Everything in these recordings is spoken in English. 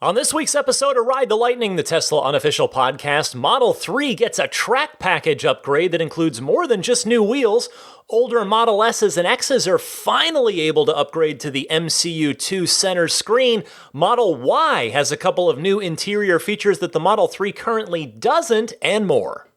On this week's episode of Ride the Lightning, the Tesla unofficial podcast, Model 3 gets a track package upgrade that includes more than just new wheels. Older Model S's and X's are finally able to upgrade to the MCU2 center screen. Model Y has a couple of new interior features that the Model 3 currently doesn't, and more.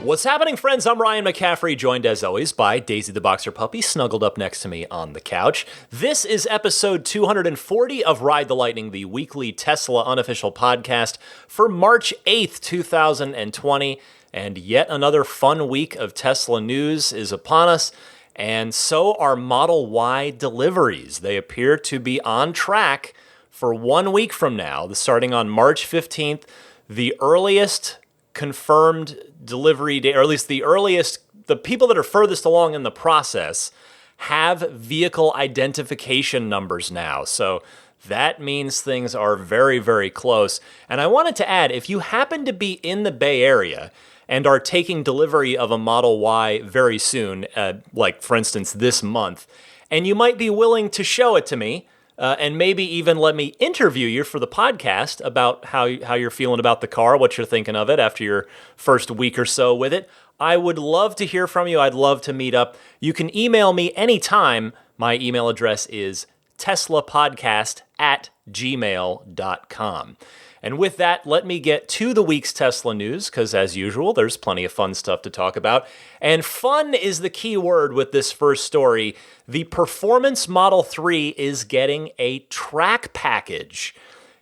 What's happening, friends? I'm Ryan McCaffrey, joined as always by Daisy the Boxer Puppy, snuggled up next to me on the couch. This is episode 240 of Ride the Lightning, the weekly Tesla unofficial podcast for March 8th, 2020. And yet another fun week of Tesla news is upon us, and so are Model Y deliveries. They appear to be on track for 1 week from now, starting on March 15th, the earliest confirmed delivery date, or at least the earliest, the people that are furthest along in the process have vehicle identification numbers now. So that means things are very, very close. And I wanted to add, if you happen to be in the Bay Area and are taking delivery of a Model Y very soon, like for instance this month, and you might be willing to show it to me, and maybe even let me interview you for the podcast about how you're feeling about the car, what you're thinking of it after your first week or so with it. I would love to hear from you. I'd love to meet up. You can email me anytime. My email address is teslapodcast@gmail.com. And with that, let me get to the week's Tesla news, because as usual, there's plenty of fun stuff to talk about. And fun is the key word with this first story. The Performance Model 3 is getting a track package.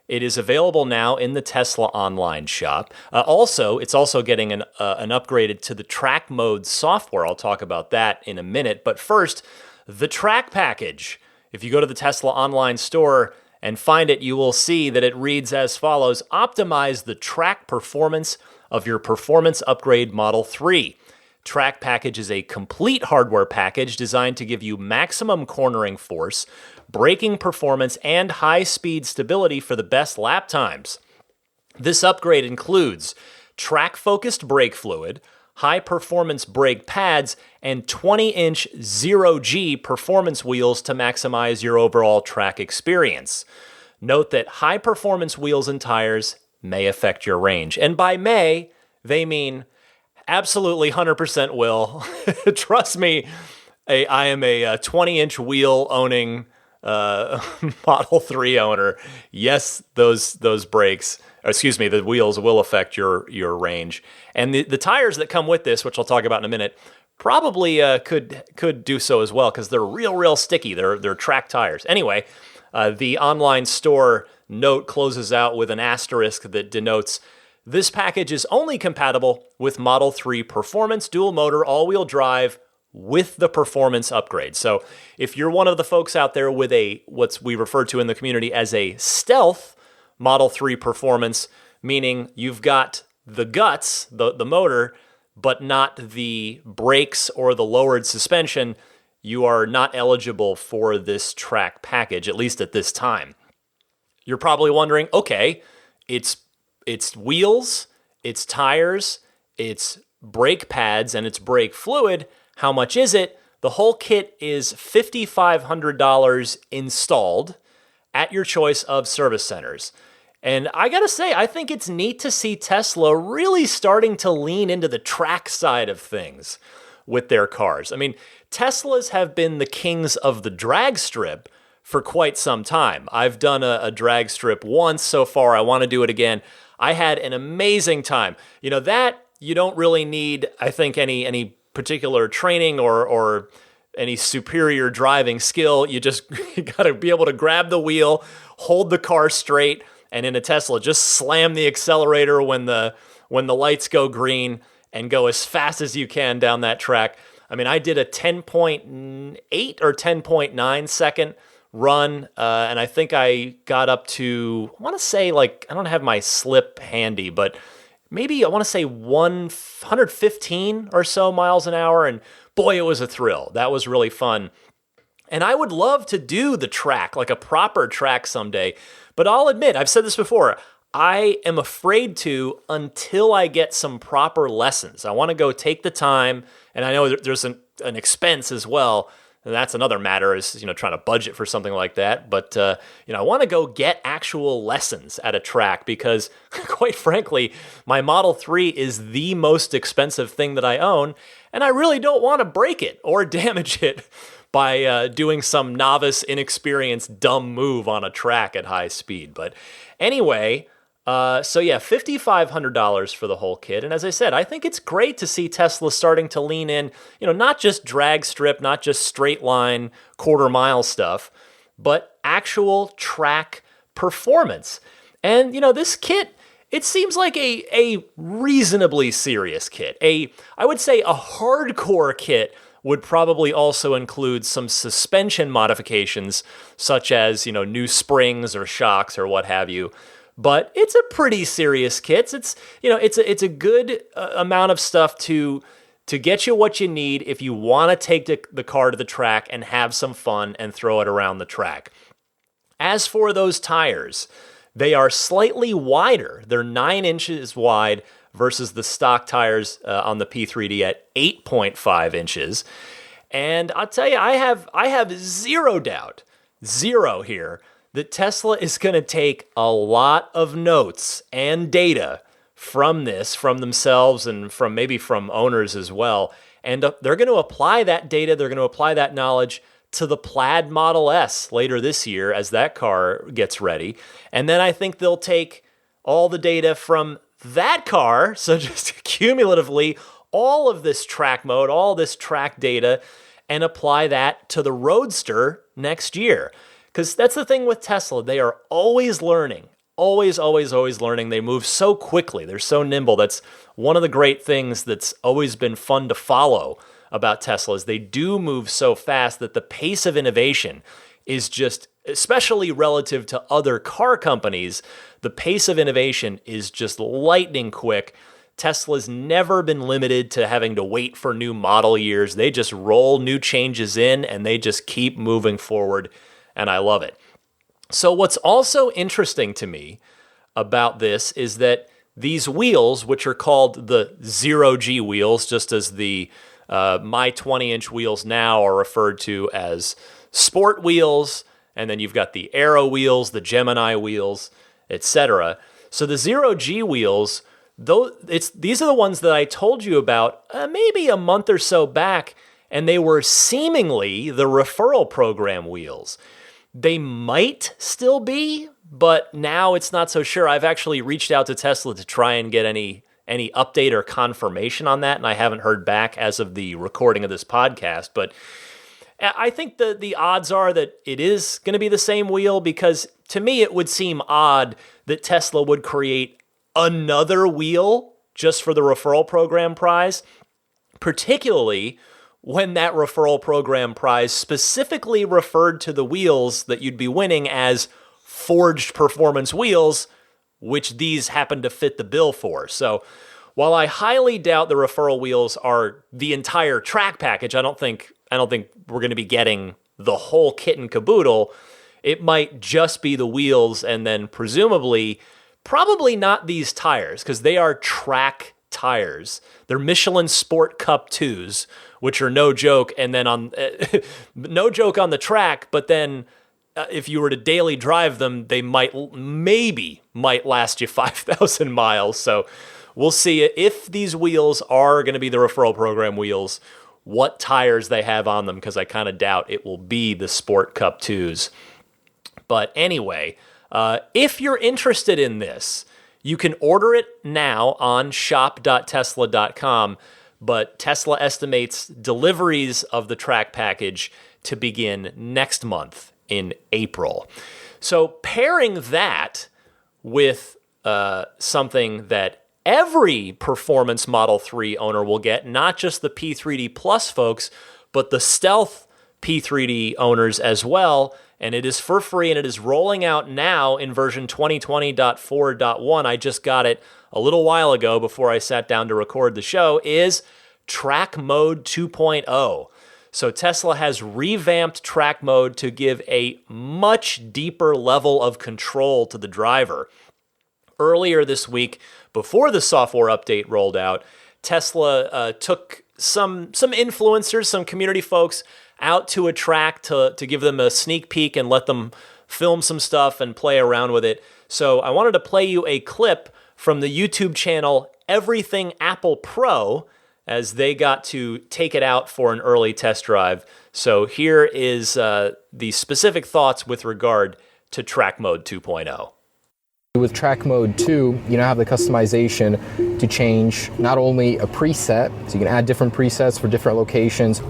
It is available now in the Tesla online shop. It's also getting an upgraded to the track mode software. I'll talk about that in a minute. But first, the track package. If you go to the Tesla online store and find it, you will see that it reads as follows: optimize the track performance of your performance upgrade Model 3. Track package is a complete hardware package designed to give you maximum cornering force, braking performance, and high-speed stability for the best lap times. This upgrade includes track-focused brake fluid, high-performance brake pads, and 20-inch 0G performance wheels to maximize your overall track experience. Note that high-performance wheels and tires may affect your range. And by may, they mean absolutely 100% will. Trust me, I am a 20-inch wheel-owning Model 3 owner. Yes, those brakes, the wheels will affect your range. And the tires that come with this, which I'll talk about in a minute, probably could do so as well, because they're real sticky. They're track tires. Anyway, the online store note closes out with an asterisk that denotes this package is only compatible with Model 3 Performance dual motor all-wheel drive with the performance upgrade. So if you're one of the folks out there with what we refer to in the community as a stealth Model 3 Performance, meaning you've got the guts, the motor, but not the brakes or the lowered suspension, you are not eligible for this track package, at least at this time. You're probably wondering, okay, it's wheels, it's tires, it's brake pads, and it's brake fluid. How much is it? The whole kit is $5,500 installed at your choice of service centers. And I gotta say, I think it's neat to see Tesla really starting to lean into the track side of things with their cars. I mean, Teslas have been the kings of the drag strip for quite some time. I've done a drag strip once so far. I want to do it again. I had an amazing time. That you don't really need, I think, any particular training or any superior driving skill. You got to be able to grab the wheel, hold the car straight, and in a Tesla, just slam the accelerator when the lights go green and go as fast as you can down that track. I mean, I did a 10.8 or 10.9 second run, and I think I got up to, I want to say, I don't have my slip handy, but maybe I want to say 115 or so miles an hour, and boy, it was a thrill. That was really fun. And I would love to do the track, like a proper track someday. But I'll admit, I've said this before, I am afraid to until I get some proper lessons. I want to go take the time, and I know there's an expense as well. And that's another matter is, trying to budget for something like that. But, I want to go get actual lessons at a track because, quite frankly, my Model 3 is the most expensive thing that I own, and I really don't want to break it or damage it by doing some novice, inexperienced, dumb move on a track at high speed. But anyway, $5,500 for the whole kit. And as I said, I think it's great to see Tesla starting to lean in, not just drag strip, not just straight line, quarter mile stuff, but actual track performance. And, this kit, it seems like a reasonably serious kit. I would say a hardcore kit would probably also include some suspension modifications, such as, new springs or shocks or what have you. But it's a pretty serious kit. It's a good amount of stuff to get you what you need if you want to take the car to the track and have some fun and throw it around the track. As for those tires, they are slightly wider. They're 9 inches wide versus the stock tires on the P3D at 8.5 inches. And I'll tell you, I have zero doubt, zero here, that Tesla is going to take a lot of notes and data from themselves and from owners as well. And they're going to apply that data, they're going to apply that knowledge to the Plaid Model S later this year as that car gets ready. And then I think they'll take all the data from that car, so just cumulatively, all of this track mode, all this track data, and apply that to the Roadster next year. Because that's the thing with Tesla. They are always learning, always learning. They move so quickly. They're so nimble. That's one of the great things that's always been fun to follow about Tesla is they do move so fast that the pace of innovation is just, especially relative to other car companies, the pace of innovation is just lightning quick. Tesla's never been limited to having to wait for new model years. They just roll new changes in and they just keep moving forward. And I love it. So what's also interesting to me about this is that these wheels, which are called the 0G wheels, just as the my 20-inch wheels now are referred to as sport wheels, and then you've got the Aero wheels, the Gemini wheels, etc. So the 0G wheels, these are the ones that I told you about maybe a month or so back, and they were seemingly the referral program wheels. They might still be, but now it's not so sure. I've actually reached out to Tesla to try and get any update or confirmation on that, and I haven't heard back as of the recording of this podcast. But I think the odds are that it is going to be the same wheel, because to me it would seem odd that Tesla would create another wheel just for the referral program prize, particularly when that referral program prize specifically referred to the wheels that you'd be winning as forged performance wheels, which these happen to fit the bill for. So while I highly doubt the referral wheels are the entire track package, I don't think we're going to be getting the whole kit and caboodle. It might just be the wheels, and then presumably, probably not these tires, because they are track tires. They're Michelin Sport Cup 2s, which are no joke, and then on no joke on the track, but then if you were to daily drive them, they might last you 5,000 miles. So we'll see if these wheels are going to be the referral program wheels, what tires they have on them, because I kind of doubt it will be the Sport Cup 2s. But anyway, if you're interested in this, you can order it now on shop.tesla.com, but Tesla estimates deliveries of the track package to begin next month in April. So pairing that with something that every performance Model 3 owner will get, not just the P3D Plus folks, but the Stealth P3D owners as well, and it is for free, and it is rolling out now in version 2020.4.1. I just got it a little while ago before I sat down to record the show, is Track Mode 2.0. So Tesla has revamped track mode to give a much deeper level of control to the driver. Earlier this week, before the software update rolled out, Tesla took some influencers, some community folks out to a track to give them a sneak peek and let them film some stuff and play around with it. So I wanted to play you a clip from the YouTube channel Everything Apple Pro as they got to take it out for an early test drive. So here is the specific thoughts with regard to Track Mode 2.0. With Track Mode 2, you now have the customization to change not only a preset, so you can add different presets for different locations,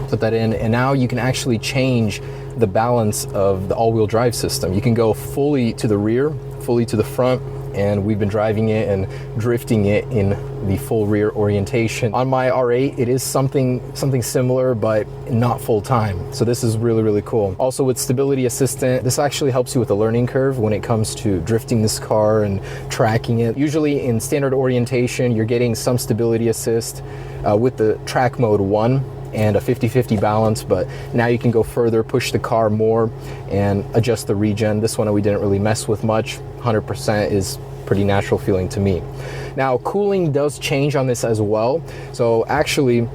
put that in, and now you can actually change the balance of the all-wheel drive system. You can go fully to the rear, fully to the front, and we've been driving it and drifting it in the full rear orientation. On my R8, it is something similar, but not full time. So this is really, really cool. Also with Stability Assistant, this actually helps you with the learning curve when it comes to drifting this car and tracking it. Usually in standard orientation, you're getting some stability assist with the Track Mode 1 and a 50-50 balance, but now you can go further, push the car more, and adjust the regen. This one we didn't really mess with much. 100% is pretty natural feeling to me. Now, cooling does change on this as well. So actually,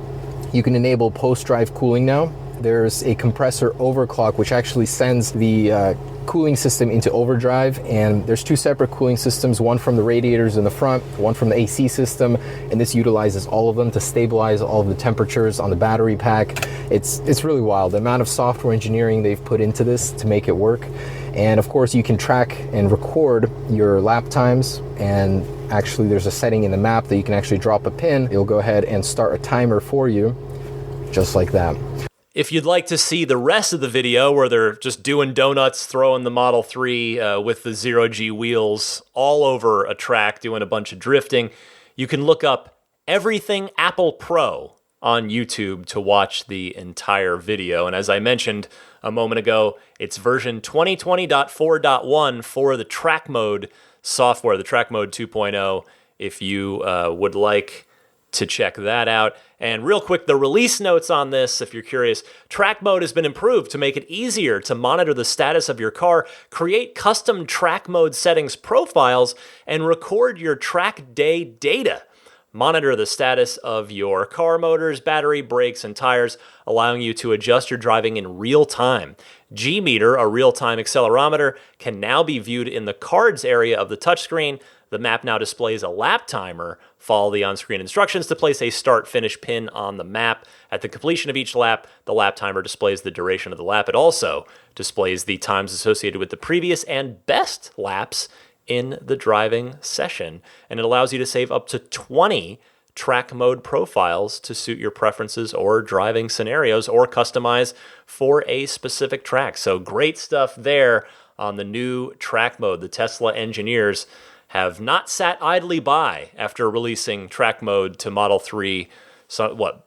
you can enable post-drive cooling now. There's a compressor overclock, which actually sends the cooling system into overdrive, and there's two separate cooling systems, one from the radiators in the front, one from the AC system, and this utilizes all of them to stabilize all of the temperatures on the battery pack. It's really wild, the amount of software engineering they've put into this to make it work. And of course, you can track and record your lap times, and actually there's a setting in the map that you can actually drop a pin. It'll go ahead and start a timer for you, just like that. If you'd like to see the rest of the video where they're just doing donuts, throwing the Model 3 with the zero-G wheels all over a track, doing a bunch of drifting, you can look up Everything Apple Pro on YouTube to watch the entire video. And as I mentioned a moment ago, it's version 2020.4.1 for the Track Mode software, the Track Mode 2.0, if you would like to check that out. And real quick, the release notes on this, if you're curious, Track Mode has been improved to make it easier to monitor the status of your car, create custom Track Mode settings profiles, and record your track day data. Monitor the status of your car motors, battery, brakes, and tires, allowing you to adjust your driving in real time. G-Meter, a real-time accelerometer, can now be viewed in the cards area of the touchscreen. The map now displays a lap timer. Follow the on-screen instructions to place a start-finish pin on the map. At the completion of each lap, the lap timer displays the duration of the lap. It also displays the times associated with the previous and best laps in the driving session, and it allows you to save up to 20 track mode profiles to suit your preferences or driving scenarios or customize for a specific track. So great stuff there on the new Track Mode. The Tesla engineers have not sat idly by after releasing Track Mode to Model 3,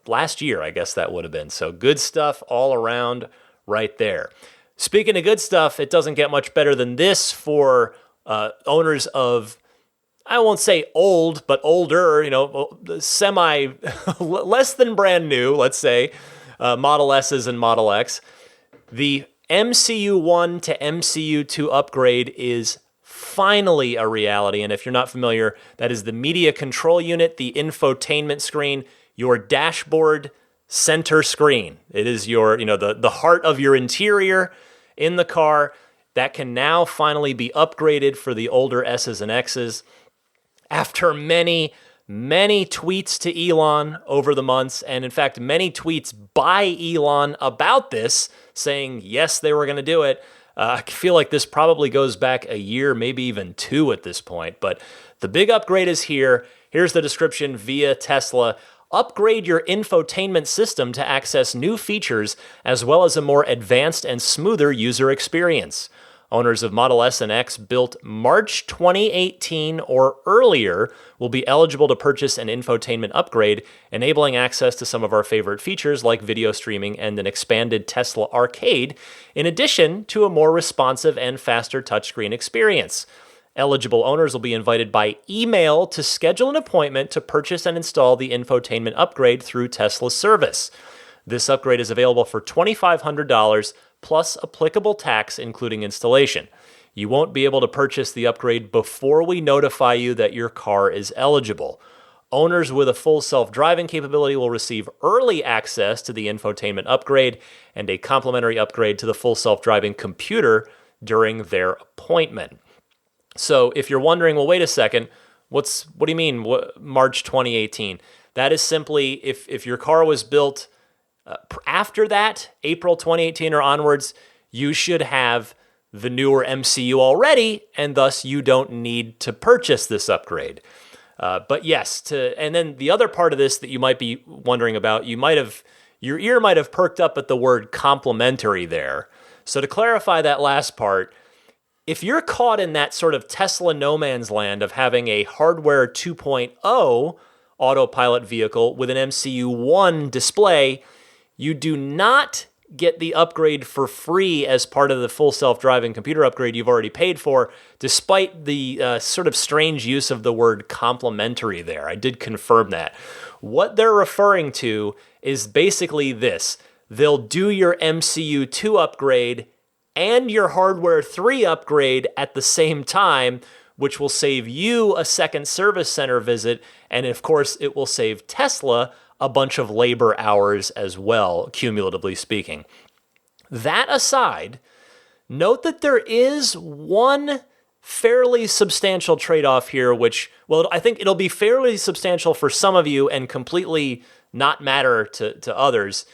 last year, I guess that would have been. So good stuff all around right there. Speaking of good stuff, it doesn't get much better than this for owners of, I won't say old, but older, less than brand new, let's say, Model S's and Model X. The MCU1 to MCU2 upgrade is finally a reality. And if you're not familiar, that is the media control unit, the infotainment screen, your dashboard center screen. It is your, the heart of your interior in the car. That can now finally be upgraded for the older S's and X's. After many, many tweets to Elon over the months, and in fact, many tweets by Elon about this, saying yes, they were going to do it. I feel like this probably goes back a year, maybe even 2 at this point. But the big upgrade is here. Here's the description via Tesla. Upgrade your infotainment system to access new features as well as a more advanced and smoother user experience. Owners of Model S and X built March 2018 or earlier will be eligible to purchase an infotainment upgrade, enabling access to some of our favorite features like video streaming and an expanded Tesla Arcade, in addition to a more responsive and faster touchscreen experience. Eligible owners will be invited by email to schedule an appointment to purchase and install the infotainment upgrade through Tesla's service. This upgrade is available for $2,500 plus applicable tax, including installation. You won't be able to purchase the upgrade before we notify you that your car is eligible. Owners with a full self-driving capability will receive early access to the infotainment upgrade and a complimentary upgrade to the full self-driving computer during their appointment. So if you're wondering, well, wait a second, what do you mean March 2018? That is simply if your car was built after that, April 2018 or onwards, you should have the newer MCU already, and thus you don't need to purchase this upgrade. But yes, and then the other part of this that you might be wondering about, your ear might have perked up at the word complimentary there. So to clarify that last part, if you're caught in that sort of Tesla no man's land of having a hardware 2.0 autopilot vehicle with an MCU 1 display, you do not get the upgrade for free as part of the full self-driving computer upgrade you've already paid for, despite the sort of strange use of the word complimentary there. I did confirm that. What they're referring to is basically this. They'll do your MCU 2 upgrade and your hardware 3 upgrade at the same time, which will save you a second service center visit, and of course, it will save Tesla a bunch of labor hours as well, cumulatively speaking. That aside, note that there is one fairly substantial trade-off here, which, well, I think it'll be fairly substantial for some of you and completely not matter to others.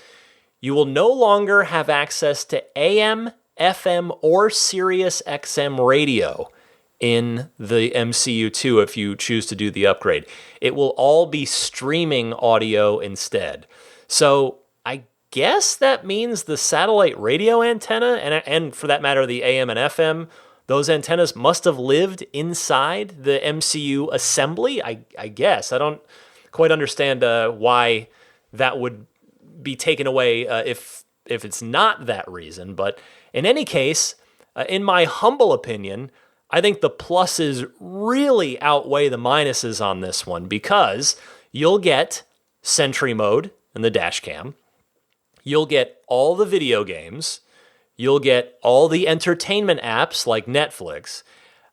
You will no longer have access to AM, FM, or Sirius XM radio in the MCU2 if you choose to do the upgrade. It will all be streaming audio instead. So I guess that means the satellite radio antenna, and for that matter, the AM and FM, those antennas must have lived inside the MCU assembly, I guess. I don't quite understand why that would be taken away if it's not that reason. But in any case, in my humble opinion, I think the pluses really outweigh the minuses on this one because you'll get Sentry Mode and the dash cam. You'll get all the video games. You'll get all the entertainment apps like Netflix.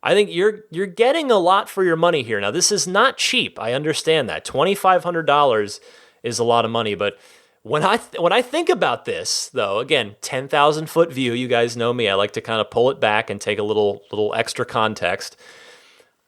I think you're getting a lot for your money here. Now, this is not cheap. I understand that. $2,500 is a lot of money, but when I think about this, though, again, 10,000-foot view, you guys know me. I like to kind of pull it back and take a little extra context.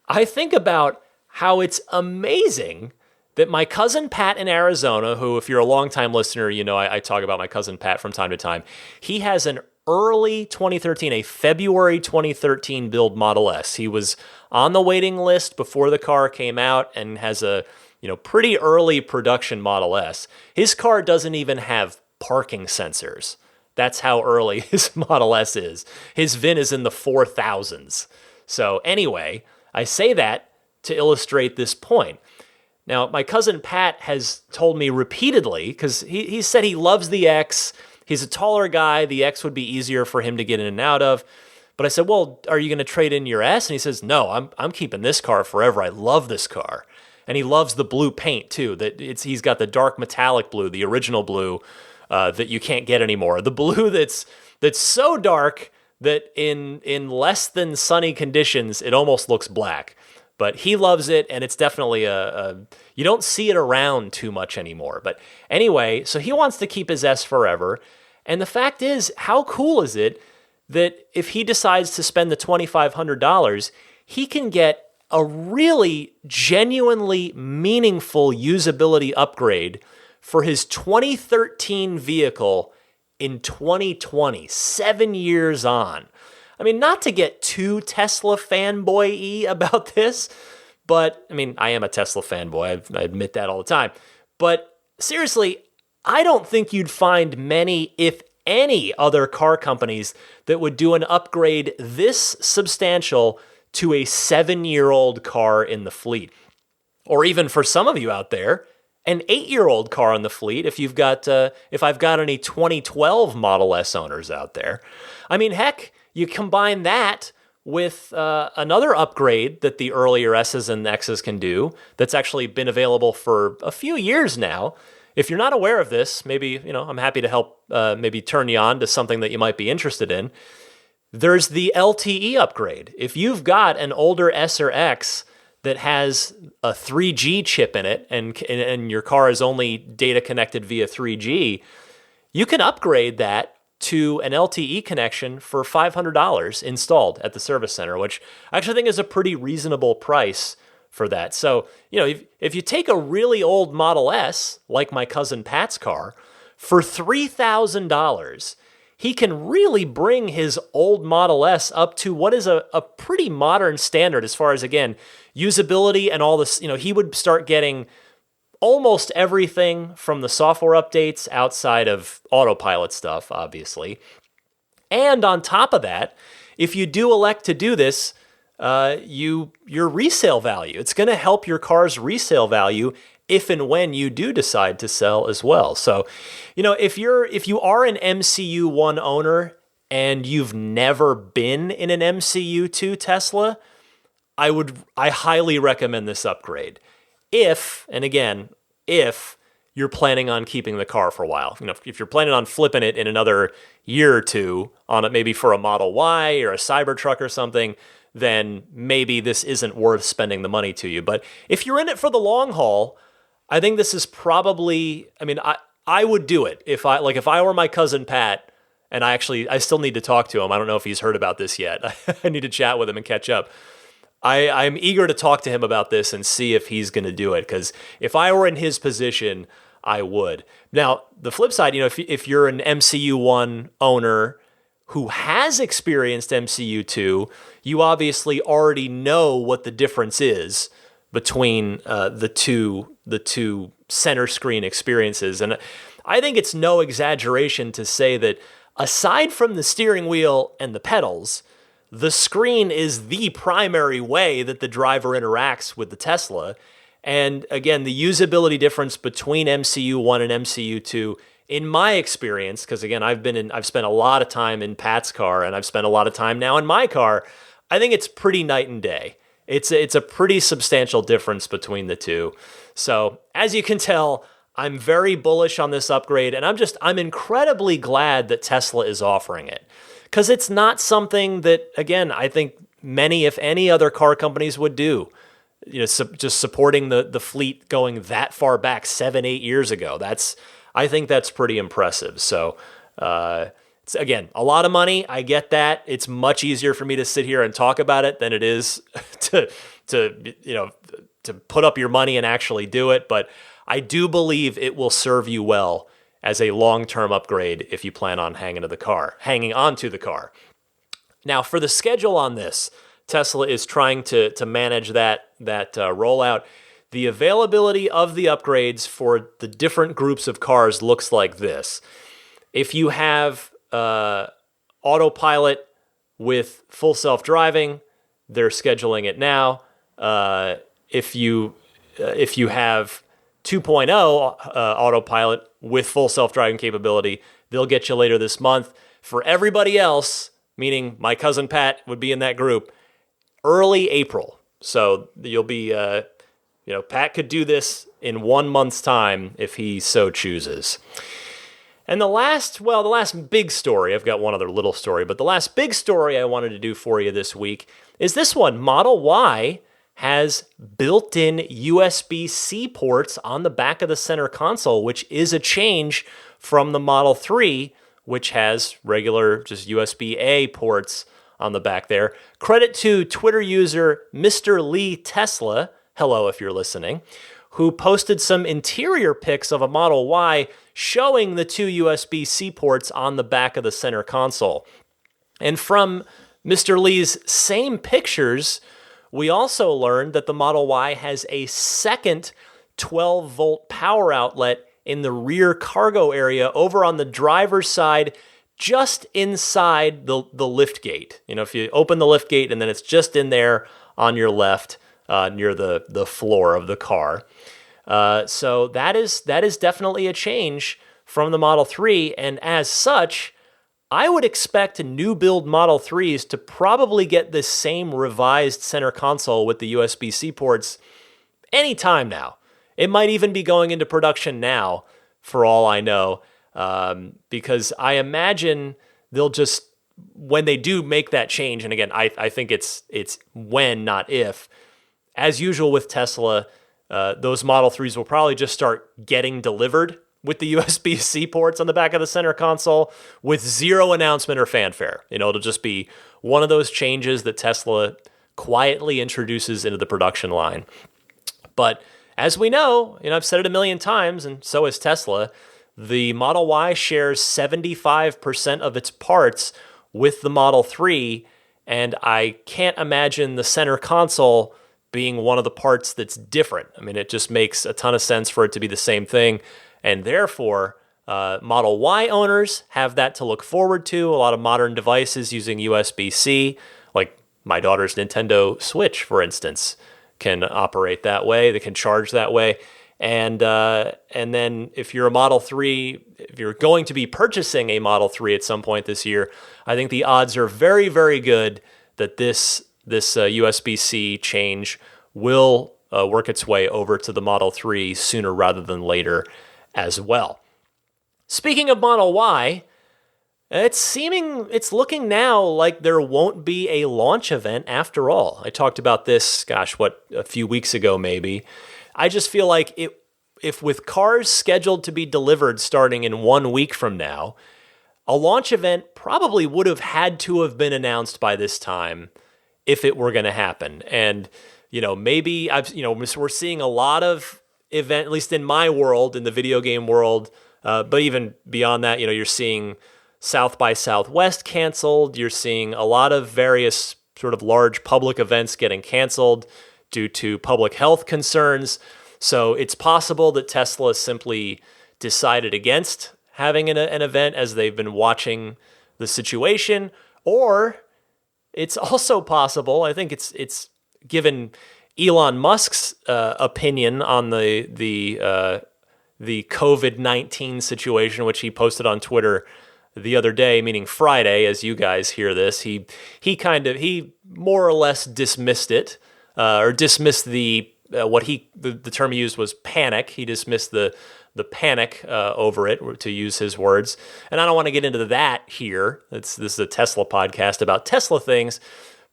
I think about how it's amazing that my cousin Pat in Arizona, who, if you're a longtime listener, you know I talk about my cousin Pat from time to time, he has an early 2013, a February 2013 build Model S. He was on the waiting list before the car came out and has a pretty early production Model S. His car doesn't even have parking sensors. That's how early his Model S is. His VIN is in the 4,000s. So anyway, I say that to illustrate this point. Now, my cousin Pat has told me repeatedly, because he said he loves the X. He's a taller guy. The X would be easier for him to get in and out of. But I said, well, are you going to trade in your S? And he says, no, I'm keeping this car forever. I love this car. And he loves the blue paint, too. He's got the dark metallic blue, the original blue that you can't get anymore. The blue that's so dark that in less than sunny conditions, it almost looks black. But he loves it, and it's definitely you don't see it around too much anymore. But anyway, so he wants to keep his S forever. And the fact is, how cool is it that if he decides to spend the $2,500, he can get a really genuinely meaningful usability upgrade for his 2013 vehicle in 2020, 7 years on. I mean, not to get too Tesla fanboy-y about this, but, I mean, I am a Tesla fanboy. I admit that all the time. But seriously, I don't think you'd find many, if any, other car companies that would do an upgrade this substantial to a 7-year-old car in the fleet. Or even for some of you out there, an 8-year-old car in the fleet if I've got any 2012 Model S owners out there. I mean, heck, you combine that with another upgrade that the earlier S's and X's can do that's actually been available for a few years now, if you're not aware of this, maybe, I'm happy to help maybe turn you on to something that you might be interested in. There's the LTE upgrade. If you've got an older S or X that has a 3G chip in it and your car is only data connected via 3G, you can upgrade that to an LTE connection for $500 installed at the service center, which I actually think is a pretty reasonable price for that. So, if you take a really old Model S, like my cousin Pat's car, for $3,000, he can really bring his old Model S up to what is a pretty modern standard as far as, again, usability and all this. He would start getting almost everything from the software updates outside of autopilot stuff, obviously. And on top of that, if you do elect to do this, your resale value, it's going to help your car's resale value if and when you do decide to sell as well. So, if you are an MCU1 owner and you've never been in an MCU2 Tesla, I highly recommend this upgrade. If you're planning on keeping the car for a while. If you're planning on flipping it in another year or two on it, maybe for a Model Y or a Cybertruck or something, then maybe this isn't worth spending the money to you. But if you're in it for the long haul, I think this is probably, I would do it. If I were my cousin Pat, and I still need to talk to him. I don't know if he's heard about this yet. I need to chat with him and catch up. I'm eager to talk to him about this and see if he's going to do it, because if I were in his position, I would. Now, the flip side, if you're an MCU1 owner who has experienced MCU2, you obviously already know what the difference is between the two center screen experiences. And I think it's no exaggeration to say that aside from the steering wheel and the pedals, the screen is the primary way that the driver interacts with the Tesla. And again, the usability difference between MCU1 and MCU2, in my experience, because again, I've spent a lot of time in Pat's car and I've spent a lot of time now in my car, I think it's pretty night and day. It's a pretty substantial difference between the two. So as you can tell, I'm very bullish on this upgrade, and I'm incredibly glad that Tesla is offering it. Because it's not something that, again, I think many, if any, other car companies would do. Just supporting the fleet going that far back 7-8 years ago. I think that's pretty impressive. So, it's, again, a lot of money. I get that. It's much easier for me to sit here and talk about it than it is to put up your money and actually do it. But I do believe it will serve you well as a long-term upgrade if you plan on hanging onto the car. Now, for the schedule on this, Tesla is trying to manage that rollout. The availability of the upgrades for the different groups of cars looks like this. If you have autopilot with full self-driving, they're scheduling it now. If you have 2.0 autopilot with full self-driving capability, they'll get you later this month. For everybody else, meaning my cousin Pat would be in that group, early April. So you'll be, Pat could do this in 1 month's time if he so chooses. And the last big story, I've got one other little story, but the last big story I wanted to do for you this week is this one. Model Y has built-in USB-C ports on the back of the center console, which is a change from the Model 3, which has regular just USB-A ports on the back there. Credit to Twitter user Mr. Lee Tesla, hello if you're listening, who posted some interior pics of a Model Y showing the two USB-C ports on the back of the center console. And from Mr. Lee's same pictures, we also learned that the Model Y has a second 12-volt power outlet in the rear cargo area over on the driver's side, just inside the lift gate. If you open the lift gate and then it's just in there on your left near the floor of the car. So that is definitely a change from the Model 3, and as such, I would expect new build Model 3s to probably get this same revised center console with the USB-C ports anytime now. It might even be going into production now for all I know, because I imagine they'll just, when they do make that change, and again, I think it's when, not if, as usual with Tesla, those Model 3s will probably just start getting delivered with the USB-C ports on the back of the center console with zero announcement or fanfare. It'll just be one of those changes that Tesla quietly introduces into the production line. But as we know, I've said it a million times, and so has Tesla, the Model Y shares 75% of its parts with the Model 3, and I can't imagine the center console being one of the parts that's different. It just makes a ton of sense for it to be the same thing, and therefore, Model Y owners have that to look forward to. A lot of modern devices using USB-C, like my daughter's Nintendo Switch, for instance, can operate that way. They can charge that way. And then if you're a Model 3, if you're going to be purchasing a Model 3 at some point this year, I think the odds are very, very good that this USB-C change will work its way over to the Model 3 sooner rather than later as well. Speaking of Model Y, it's looking now like there won't be a launch event after all. I talked about this, a few weeks ago maybe. I just feel like if with cars scheduled to be delivered starting in 1 week from now, a launch event probably would have had to have been announced by this time if it were going to happen. And, maybe we're seeing a lot of event, at least in my world, in the video game world, but even beyond that, you're seeing South by Southwest canceled. You're seeing a lot of various sort of large public events getting canceled due to public health concerns. So it's possible that Tesla simply decided against having an event as they've been watching the situation, or it's also possible, I think it's given Elon Musk's opinion on the COVID-19 situation, which he posted on Twitter the other day, meaning Friday, as you guys hear this. He more or less dismissed it, or dismissed the term he used was panic. He dismissed the panic over it, to use his words. And I don't want to get into that here. This is a Tesla podcast about Tesla things,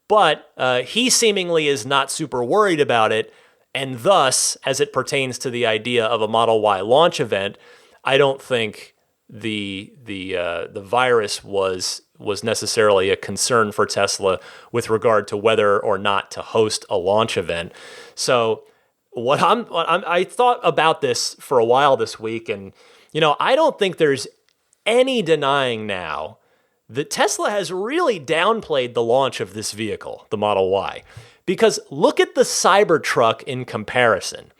but he seemingly is not super worried about it. And thus, as it pertains to the idea of a Model Y launch event, I don't think the virus was necessarily a concern for Tesla with regard to whether or not to host a launch event. So I thought about this for a while this week, and I don't think there's any denying now that Tesla has really downplayed the launch of this vehicle, the Model Y. Because look at the Cybertruck in comparison.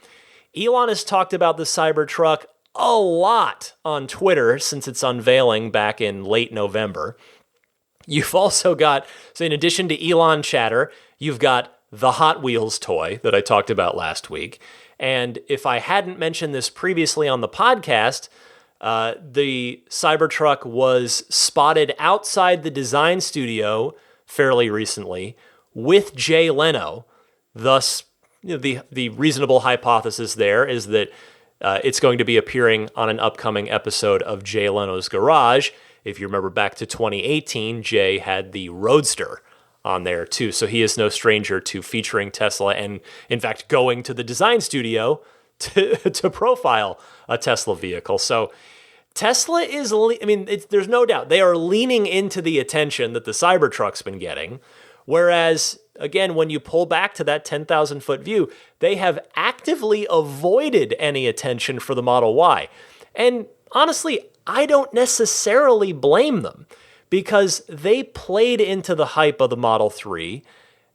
Elon has talked about the Cybertruck a lot on Twitter since its unveiling back in late November. You've also got, so in addition to Elon chatter, you've got the Hot Wheels toy that I talked about last week. And if I hadn't mentioned this previously on the podcast, the Cybertruck was spotted outside the design studio fairly recently with Jay Leno. Thus, the reasonable hypothesis there is that it's going to be appearing on an upcoming episode of Jay Leno's Garage. If you remember back to 2018, Jay had the Roadster on there too. So he is no stranger to featuring Tesla and, in fact, going to the design studio to profile a Tesla vehicle. So Tesla is, there's no doubt, they are leaning into the attention that the Cybertruck's been getting. Whereas, again, when you pull back to that 10,000-foot view, they have actively avoided any attention for the Model Y. And honestly, I don't necessarily blame them, because they played into the hype of the Model 3,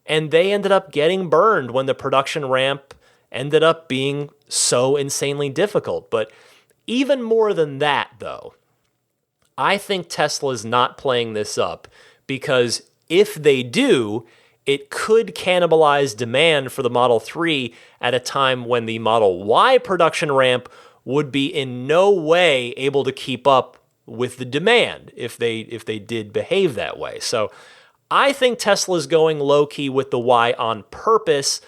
and they ended up getting burned when the production ramp ended up being so insanely difficult. But even more than that, though, I think Tesla's not playing this up, because if they do, it could cannibalize demand for the Model 3 at a time when the Model Y production ramp would be in no way able to keep up with the demand if they did behave that way. So I think Tesla's going low-key with the Y on purpose.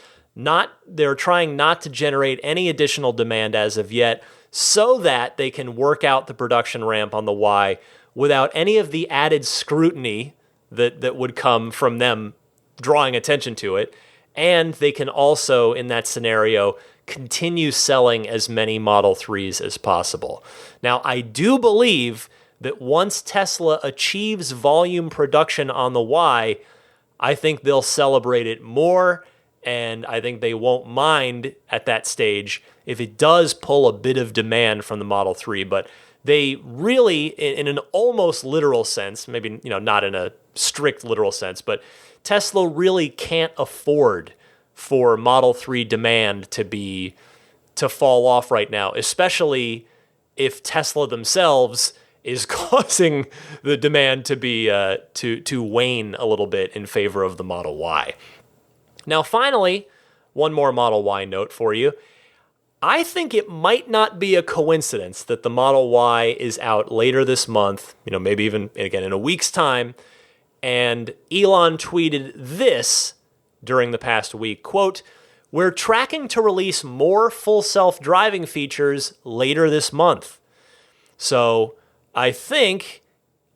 They're trying not to generate any additional demand as of yet, so that they can work out the production ramp on the Y without any of the added scrutiny that would come from them drawing attention to it. And they can also, in that scenario, continue selling as many Model 3s as possible. Now, I do believe that once Tesla achieves volume production on the Y, I think they'll celebrate it more, and I think they won't mind at that stage if it does pull a bit of demand from the Model 3. But they really, in an almost literal sense, maybe not in a strict literal sense, but Tesla really can't afford for Model 3 demand to fall off right now, especially if Tesla themselves is causing the demand to be to wane a little bit in favor of the Model Y. Now, finally, one more Model Y note for you. I think it might not be a coincidence that the Model Y is out later this month, maybe even, again, in a week's time, and Elon tweeted this during the past week, quote, "We're tracking to release more full self-driving features later this month." So I think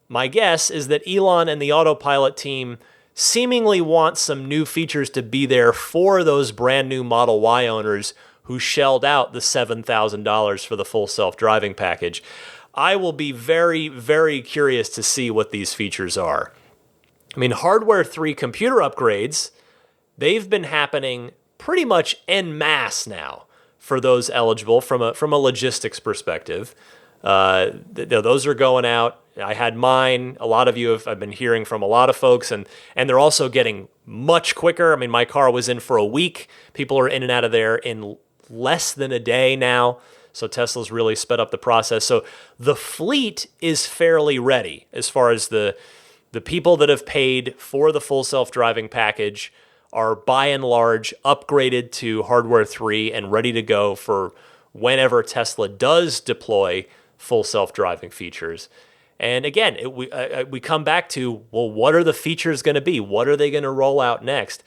my guess is that Elon and the Autopilot team seemingly want some new features to be there for those brand new Model Y owners who shelled out the $7,000 for the full self-driving package. I will be very, very curious to see what these features are. I mean, Hardware 3 computer upgrades, they've been happening pretty much en masse now for those eligible from a logistics perspective. Those are going out. I had mine. A lot of you I've been hearing from a lot of folks, and they're also getting much quicker. I mean, my car was in for a week. People are in and out of there in less than a day now. So Tesla's really sped up the process. So the fleet is fairly ready as far as the people that have paid for the full self-driving package are by and large upgraded to Hardware 3 and ready to go for whenever Tesla does deploy full self-driving features. And again, we come back to, well, what are the features going to be? What are they going to roll out next?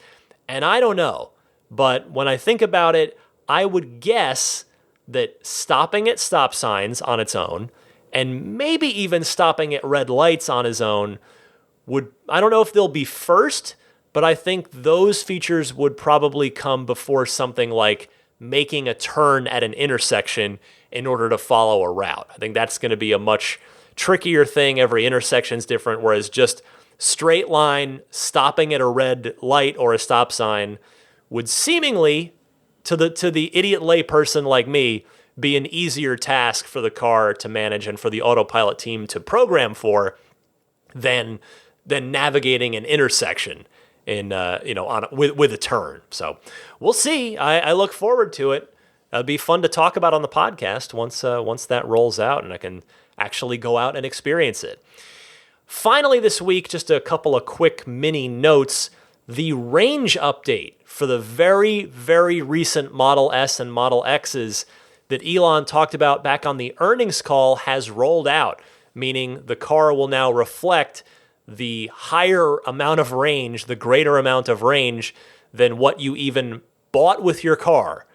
And I don't know. But when I think about it, I would guess that stopping at stop signs on its own, and maybe even stopping at red lights on its own, I don't know if they'll be first, but I think those features would probably come before something like making a turn at an intersection in order to follow a route. I think that's going to be a much trickier thing. Every intersection's different, whereas just straight line stopping at a red light or a stop sign would seemingly, to the idiot layperson like me, be an easier task for the car to manage and for the Autopilot team to program for than navigating an intersection with a turn. So we'll see. I look forward to it. It'll be fun to talk about on the podcast once that rolls out and I can actually go out and experience it. Finally this week, just a couple of quick mini notes. The range update for the very, very recent Model S and Model X's that Elon talked about back on the earnings call has rolled out, meaning the car will now reflect the higher amount of range, the greater amount of range than what you even bought with your car.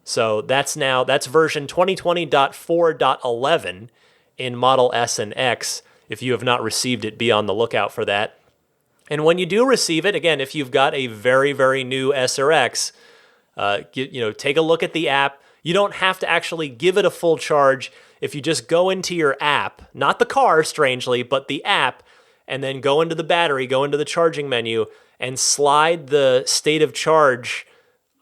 So that's version 2020.4.11 in Model S and X. If you have not received it, be on the lookout for that. And when you do receive it, again, if you've got a very, very new S or X, take a look at the app. You don't have to actually give it a full charge. If you just go into your app, not the car, strangely, but the app, and then go into the battery, go into the charging menu, and slide the state of charge,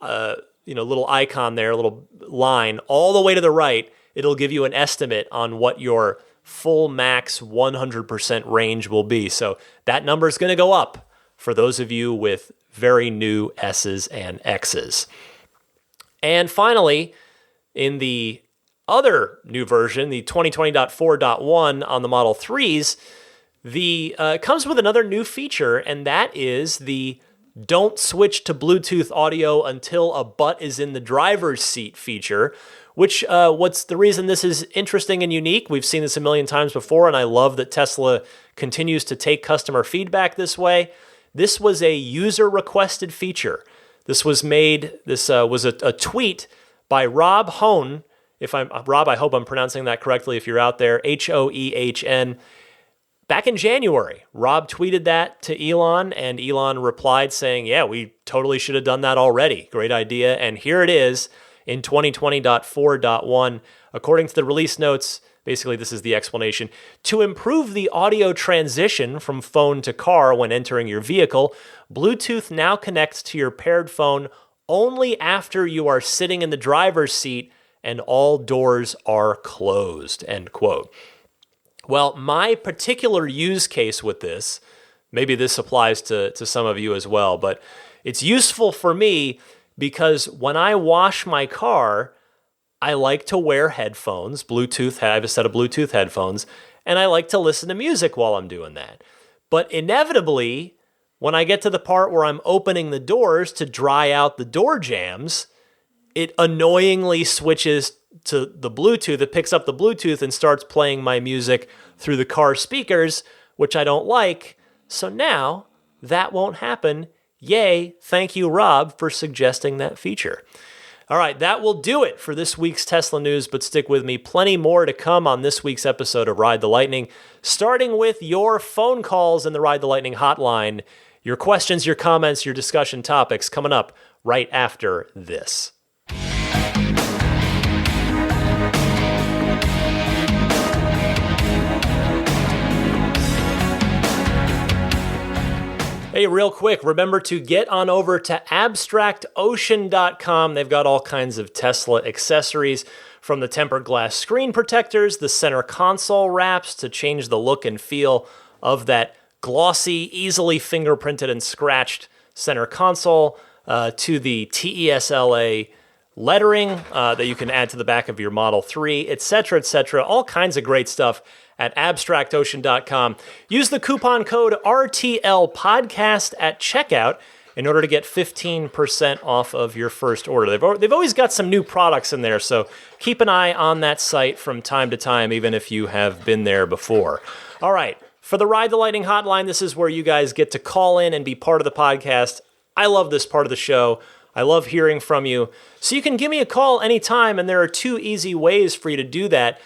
little icon there, little line, all the way to the right, it'll give you an estimate on what your full max 100% range will be. So that number is going to go up for those of you with very new S's and X's. And finally, in the other new version, the 2020.4.1 on the Model 3s, it comes with another new feature, and that is the don't switch to Bluetooth audio until a butt is in the driver's seat feature, which what's the reason this is interesting and unique? We've seen this a million times before, and I love that Tesla continues to take customer feedback this way. This was a user-requested feature. This was a tweet by Rob Hone Rob, I hope I'm pronouncing that correctly if you're out there, Hoehn. Back in January, Rob tweeted that to Elon, and Elon replied saying, yeah, we totally should have done that already. Great idea. And here it is in 2020.4.1. According to the release notes, basically this is the explanation. To improve the audio transition from phone to car when entering your vehicle, Bluetooth now connects to your paired phone only after you are sitting in the driver's seat and all doors are closed, end quote. Well, my particular use case with this, maybe this applies to some of you as well, but it's useful for me because when I wash my car, I like to wear headphones, Bluetooth, I have a set of Bluetooth headphones, and I like to listen to music while I'm doing that. But inevitably, when I get to the part where I'm opening the doors to dry out the door jambs, it annoyingly switches to the Bluetooth. It picks up the Bluetooth and starts playing my music through the car speakers, which I don't like. So now that won't happen. Yay, thank you, Rob, for suggesting that feature. All right, that will do it for this week's Tesla news, but stick with me. Plenty more to come on this week's episode of Ride the Lightning, starting with your phone calls in the Ride the Lightning hotline, your questions, your comments, your discussion topics coming up right after this. Hey, real quick, remember to get on over to abstractocean.com. They've got all kinds of Tesla accessories, from the tempered glass screen protectors, the center console wraps to change the look and feel of that glossy, easily fingerprinted and scratched center console, to the TESLA lettering that you can add to the back of your Model 3, etc., etc. All kinds of great stuff at abstractocean.com. Use the coupon code RTLPodcast at checkout in order to get 15% off of your first order. They've always got some new products in there, so keep an eye on that site from time to time, even if you have been there before. All right, for the Ride the Lightning hotline, this is where you guys get to call in and be part of the podcast. I love this part of the show. I love hearing from you. So you can give me a call anytime, and there are two easy ways for you to do that.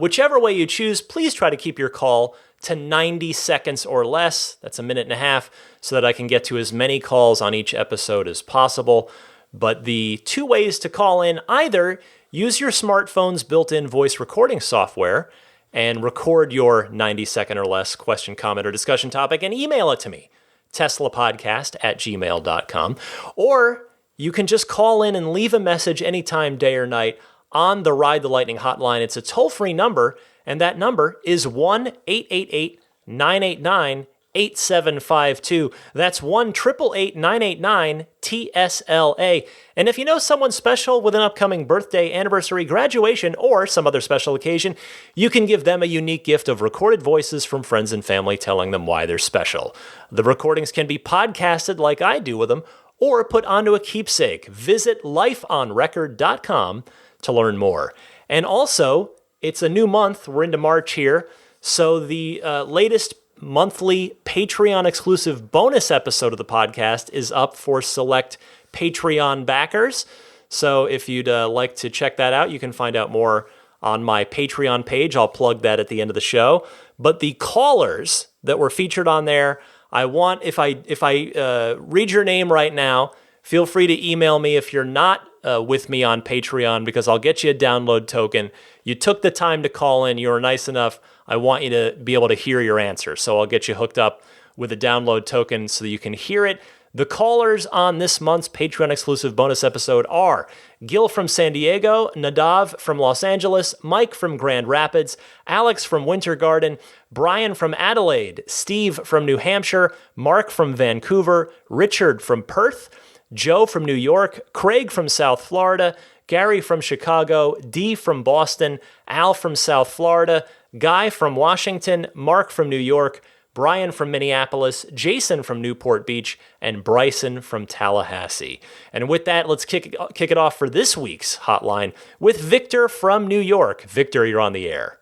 Whichever way you choose, please try to keep your call to 90 seconds or less. That's a minute and a half, so that I can get to as many calls on each episode as possible. But the two ways to call in, either use your smartphone's built-in voice recording software and record your 90-second or less question, comment, or discussion topic and email it to me, teslapodcast@gmail.com. Or you can just call in and leave a message anytime, day or night, on the Ride the Lightning hotline. It's a toll-free number, and that number is 1-888-989-8752. That's 1-888-989-TSLA. And if you know someone special with an upcoming birthday, anniversary, graduation, or some other special occasion, you can give them a unique gift of recorded voices from friends and family telling them why they're special. The recordings can be podcasted like I do with them, or put onto a keepsake. Visit lifeonrecord.com to learn more. And also, it's a new month. We're into March here. So the latest monthly Patreon-exclusive bonus episode of the podcast is up for select Patreon backers. So if you'd like to check that out, you can find out more on my Patreon page. I'll plug that at the end of the show. But the callers that were featured on there, I want, if I read your name right now, feel free to email me if you're not with me on Patreon, because I'll get you a download token. You took the time to call in. You were nice enough. I want you to be able to hear your answer. So I'll get you hooked up with a download token so that you can hear it. The callers on this month's Patreon exclusive bonus episode are Gil from San Diego, Nadav from Los Angeles, Mike from Grand Rapids, Alex from Winter Garden, Brian from Adelaide, Steve from New Hampshire, Mark from Vancouver, Richard from Perth, Joe from New York, Craig from South Florida, Gary from Chicago, Dee from Boston, Al from South Florida, Guy from Washington, Mark from New York, Brian from Minneapolis, Jason from Newport Beach, and Bryson from Tallahassee. And with that, let's kick it off for this week's hotline with Victor from New York. Victor, you're on the air.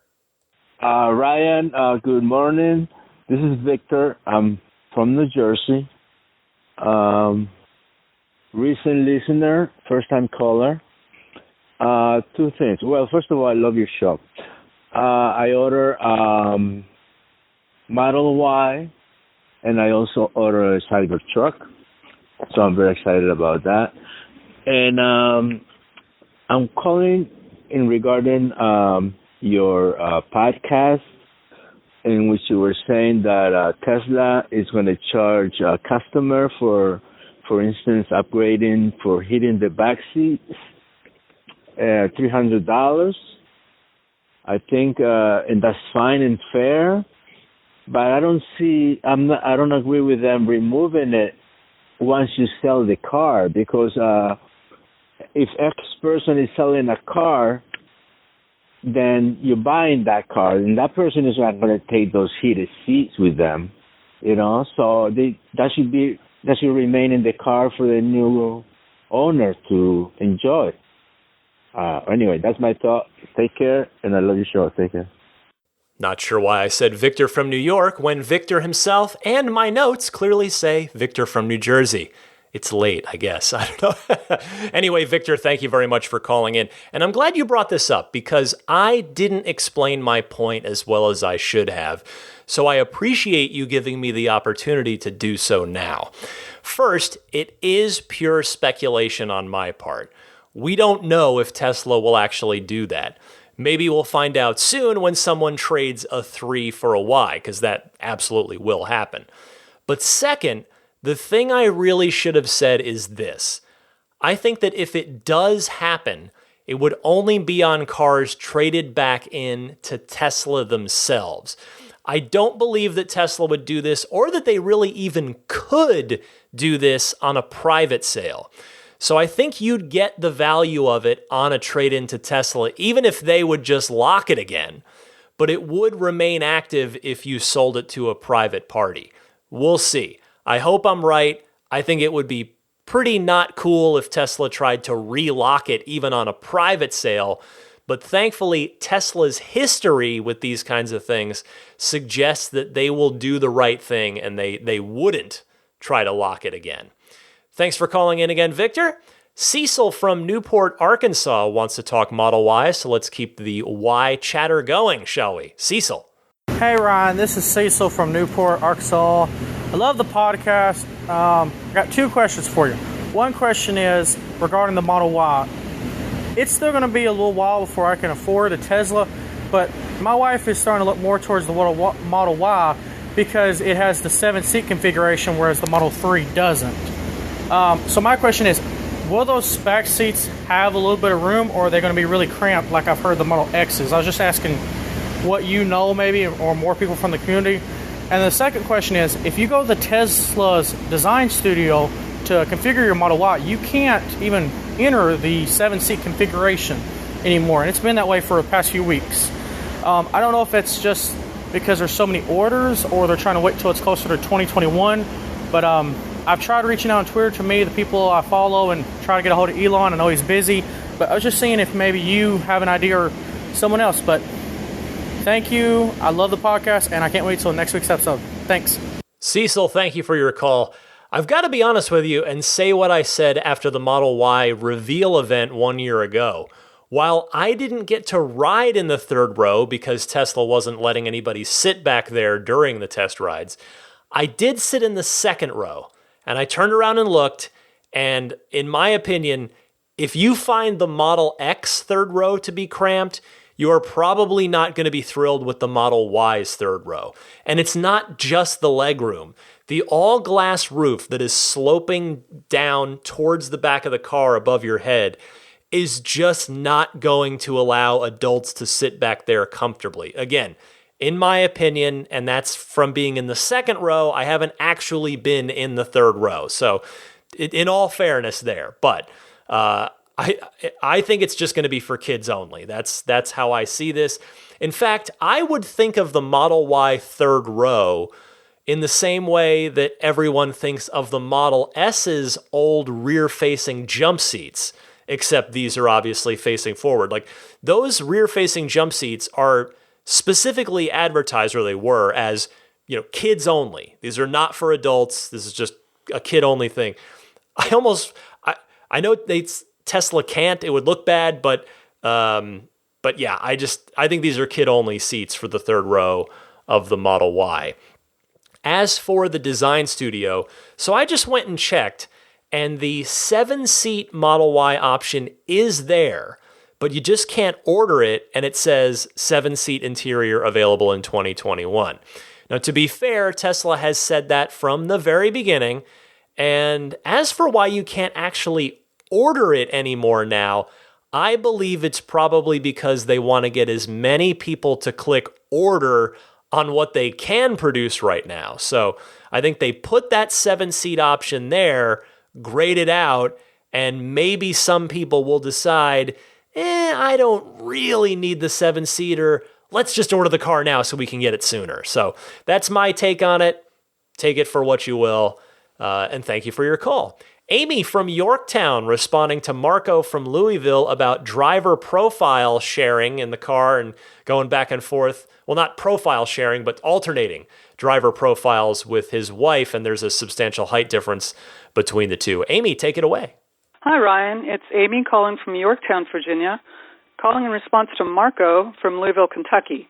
Ryan, good morning. This is Victor. I'm from New Jersey. Recent listener, first-time caller. Two things. Well, first of all, I love your show. I order Model Y, and I also order a Cybertruck, so I'm very excited about that. And I'm calling in regarding your podcast, in which you were saying that Tesla is going to charge a customer for instance, upgrading for heating the back seats, $300. I think, and that's fine and fair, but I don't agree with them removing it once you sell the car, because if X person is selling a car, then you're buying that car, and that person is not going to take those heated seats with them, so that should remain in the car for the new owner to enjoy. Anyway, that's my thought. Take care, and I love your show. Take care. Not sure why I said Victor from New York when Victor himself and my notes clearly say Victor from New Jersey. It's late, I guess. I don't know. Anyway, Victor, thank you very much for calling in. And I'm glad you brought this up because I didn't explain my point as well as I should have. So I appreciate you giving me the opportunity to do so now. First, it is pure speculation on my part. We don't know if Tesla will actually do that. Maybe we'll find out soon when someone trades a 3 for a Y, because that absolutely will happen. But second, the thing I really should have said is this. I think that if it does happen, it would only be on cars traded back in to Tesla themselves. I don't believe that Tesla would do this or that they really even could do this on a private sale. So I think you'd get the value of it on a trade-in to Tesla, even if they would just lock it again. But it would remain active if you sold it to a private party. We'll see. I hope I'm right. I think it would be pretty not cool if Tesla tried to relock it even on a private sale. But thankfully, Tesla's history with these kinds of things suggests that they will do the right thing and they wouldn't try to lock it again. Thanks for calling in again, Victor. Cecil from Newport, Arkansas wants to talk Model Y, so let's keep the Y chatter going, shall we? Cecil. Hey Ryan, this is Cecil from Newport, Arkansas. I love the podcast. I got two questions for you. One question is regarding the Model Y. It's still going to be a little while before I can afford a Tesla, but my wife is starting to look more towards the Model Y because it has the 7-seat configuration, whereas the Model 3 doesn't. So my question is, will those back seats have a little bit of room, or are they going to be really cramped like I've heard the Model X's? I was just asking what you know maybe, or more people from the community. And the second question is, if you go to Tesla's design studio to configure your Model Y, you can't even enter the 7-seat configuration anymore. And it's been that way for the past few weeks. I don't know if it's just because there's so many orders or they're trying to wait till it's closer to 2021. But I've tried reaching out on Twitter to the people I follow, and try to get a hold of Elon. I know he's busy. But I was just seeing if maybe you have an idea or someone else. But thank you. I love the podcast, and I can't wait till next week's episode. Thanks. Cecil, thank you for your call. I've got to be honest with you and say what I said after the Model Y reveal event 1 year ago. While I didn't get to ride in the third row because Tesla wasn't letting anybody sit back there during the test rides, I did sit in the second row, and I turned around and looked, and in my opinion, if you find the Model X third row to be cramped, you are probably not going to be thrilled with the Model Y's third row. And it's not just the legroom. The all-glass roof that is sloping down towards the back of the car above your head is just not going to allow adults to sit back there comfortably. Again, in my opinion, and that's from being in the second row, I haven't actually been in the third row. So in all fairness there, but I think it's just going to be for kids only. That's how I see this. In fact, I would think of the Model Y third row in the same way that everyone thinks of the Model S's old rear-facing jump seats, except these are obviously facing forward. Like, those rear-facing jump seats are specifically advertised, or they were, as, kids only. These are not for adults. This is just a kid-only thing. I know Tesla can't. It would look bad, but yeah, I think these are kid-only seats for the third row of the Model Y. As for the design studio, so I just went and checked, and the 7-seat Model Y option is there, but you just can't order it, and it says 7-seat interior available in 2021. Now, to be fair, Tesla has said that from the very beginning, and as for why you can't actually order it anymore now, I believe it's probably because they want to get as many people to click order on what they can produce right now. So I think they put that 7-seat option there, grade it out, and maybe some people will decide, I don't really need the 7-seater. Let's just order the car now so we can get it sooner. So that's my take on it. Take it for what you will. And thank you for your call. Amy from Yorktown responding to Marco from Louisville about driver profile sharing in the car and going back and forth. Well, not profile sharing, but alternating driver profiles with his wife, and there's a substantial height difference between the two. Amy, take it away. Hi, Ryan. It's Amy calling from Yorktown, Virginia, calling in response to Marco from Louisville, Kentucky.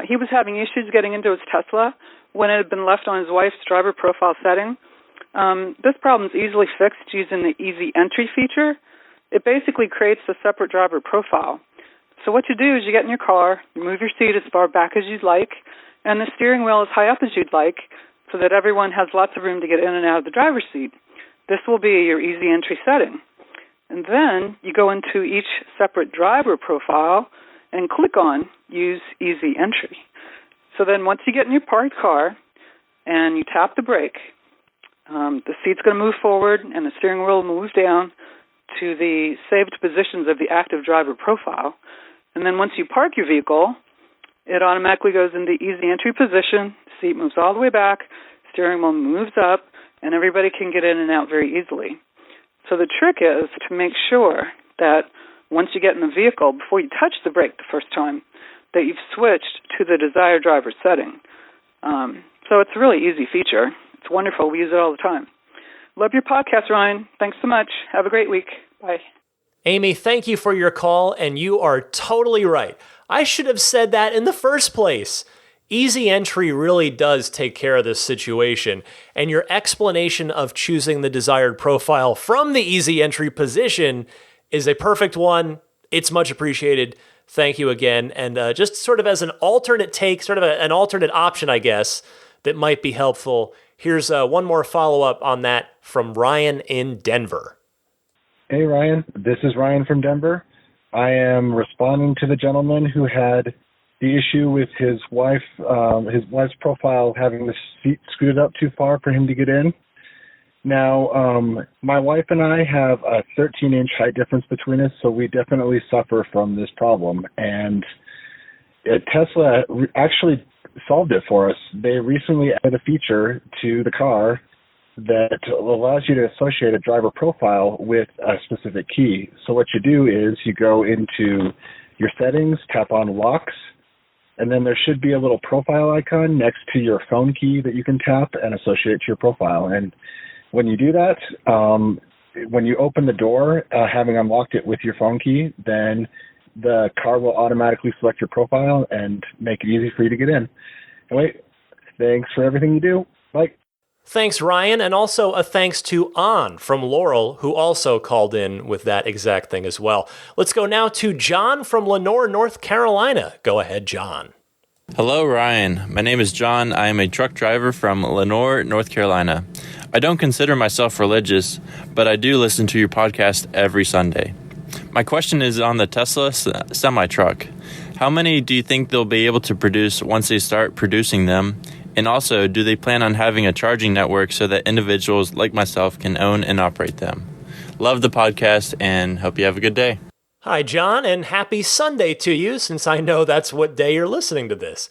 He was having issues getting into his Tesla when it had been left on his wife's driver profile setting. This problem is easily fixed using the Easy Entry feature. It basically creates a separate driver profile. So what you do is you get in your car, you move your seat as far back as you'd like, and the steering wheel as high up as you'd like so that everyone has lots of room to get in and out of the driver's seat. This will be your Easy Entry setting. And then you go into each separate driver profile and click on Use Easy Entry. So then once you get in your parked car and you tap the brake, the seat's going to move forward and the steering wheel will move down to the saved positions of the active driver profile. And then once you park your vehicle, it automatically goes into Easy Entry position, seat moves all the way back, steering wheel moves up, and everybody can get in and out very easily. So the trick is to make sure that once you get in the vehicle, before you touch the brake the first time, that you've switched to the desired driver setting. So it's a really easy feature. It's wonderful. We use it all the time. Love your podcast, Ryan. Thanks so much. Have a great week. Bye. Amy, thank you for your call, and you are totally right. I should have said that in the first place. Easy Entry really does take care of this situation, and your explanation of choosing the desired profile from the Easy Entry position is a perfect one. It's much appreciated. Thank you again. And just sort of as an alternate take, sort of an alternate option, I guess, that might be helpful, here's one more follow-up on that from Ryan in Denver. Hey, Ryan. This is Ryan from Denver. I am responding to the gentleman who had the issue with his wife's profile having the seat scooted up too far for him to get in. Now, my wife and I have a 13-inch height difference between us, so we definitely suffer from this problem. And Tesla actually solved it for us. They recently added a feature to the car that allows you to associate a driver profile with a specific key. So what you do is you go into your settings, tap on locks, and then there should be a little profile icon next to your phone key that you can tap and associate to your profile. And when you do that, when you open the door, having unlocked it with your phone key, then the car will automatically select your profile and make it easy for you to get in. Anyway, thanks for everything you do. Bye. Thanks, Ryan, and also a thanks to An from Laurel, who also called in with that exact thing as well. Let's go now to John from Lenore, North Carolina. Go ahead, John. Hello, Ryan. My name is John. I am a truck driver from Lenore, North Carolina. I don't consider myself religious, but I do listen to your podcast every Sunday. My question is on the Tesla semi-truck. How many do you think they'll be able to produce once they start producing them? And also, do they plan on having a charging network so that individuals like myself can own and operate them? Love the podcast and hope you have a good day. Hi, John, and happy Sunday to you, since I know that's what day you're listening to this.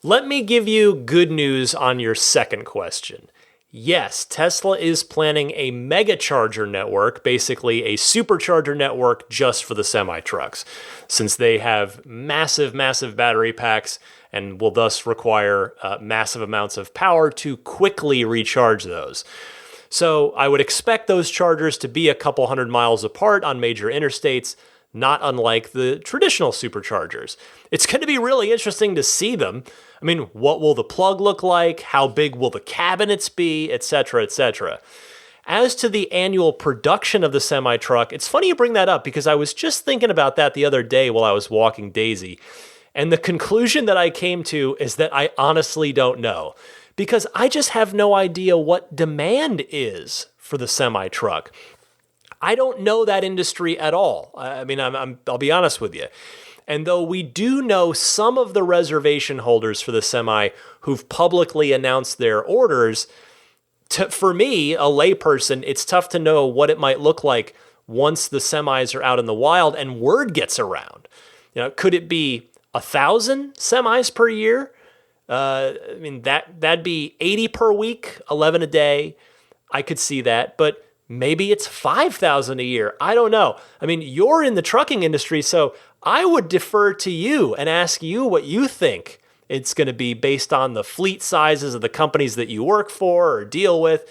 Let me give you good news on your second question. Yes, Tesla is planning a mega charger network, basically a supercharger network just for the semi-trucks, since they have massive, massive battery packs and will thus require massive amounts of power to quickly recharge those. So I would expect those chargers to be a couple hundred miles apart on major interstates, not unlike the traditional superchargers. It's going to be really interesting to see them. I mean, what will the plug look like? How big will the cabinets be? Etc., etc. As to the annual production of the semi-truck, it's funny you bring that up because I was just thinking about that the other day while I was walking Daisy. And the conclusion that I came to is that I honestly don't know, because I just have no idea what demand is for the semi-truck. I don't know that industry at all. I mean, I'll be honest with you. And though we do know some of the reservation holders for the semi who've publicly announced their orders, for me, a layperson, it's tough to know what it might look like once the semis are out in the wild and word gets around. Could it be 1,000 semis per year? I mean, that'd be 80 per week, 11 a day. I could see that, but maybe it's 5,000 a year. I don't know. I mean, you're in the trucking industry, so I would defer to you and ask you what you think it's going to be based on the fleet sizes of the companies that you work for or deal with,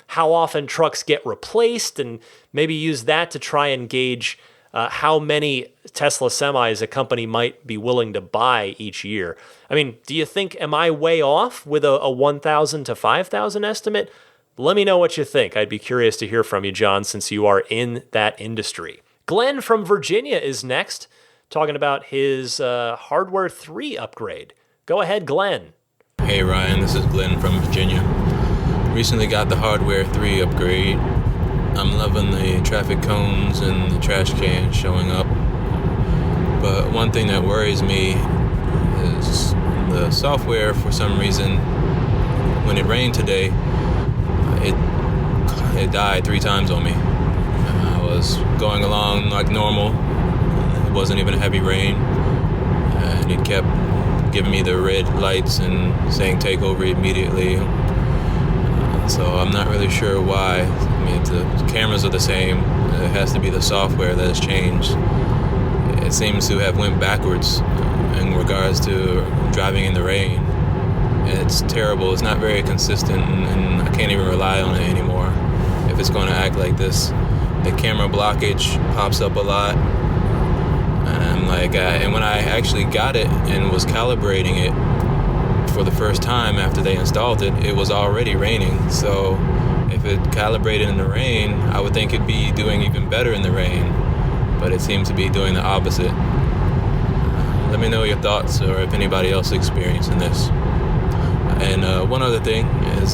how often trucks get replaced, and maybe use that to try and gauge how many Tesla semis a company might be willing to buy each year. I mean, do you think, am I way off with a 1,000 to 5,000 estimate? Let me know what you think. I'd be curious to hear from you, John, since you are in that industry. Glenn from Virginia is next, talking about his Hardware 3 upgrade. Go ahead, Glenn. Hey, Ryan. This is Glenn from Virginia. Recently got the Hardware 3 upgrade. I'm loving the traffic cones and the trash cans showing up. But one thing that worries me is the software, for some reason, when it rained today, it died 3 times on me. I was going along like normal. It wasn't even a heavy rain. And it kept giving me the red lights and saying take over immediately. So I'm not really sure why. I mean, the cameras are the same. It has to be the software that has changed. It seems to have went backwards in regards to driving in the rain. It's terrible. It's not very consistent, and I can't even rely on it anymore if it's going to act like this. The camera blockage pops up a lot, and I'm like, and when I actually got it and was calibrating it for the first time after they installed it, it was already raining. So if it calibrated in the rain, I would think it'd be doing even better in the rain, but it seems to be doing the opposite. Let me know your thoughts, or if anybody else is experiencing this. And one other thing is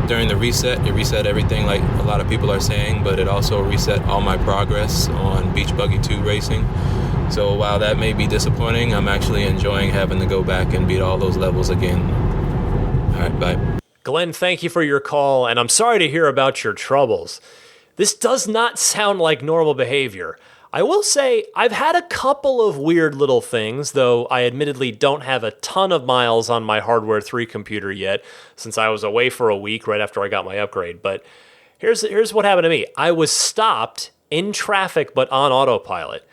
during the reset, it reset everything like a lot of people are saying, but it also reset all my progress on Beach Buggy 2 racing. So while that may be disappointing, I'm actually enjoying having to go back and beat all those levels again. All right, bye. Glenn, thank you for your call, and I'm sorry to hear about your troubles. This does not sound like normal behavior. I will say I've had a couple of weird little things, though I admittedly don't have a ton of miles on my Hardware 3 computer yet, since I was away for a week right after I got my upgrade. But here's what happened to me. I was stopped in traffic but on autopilot,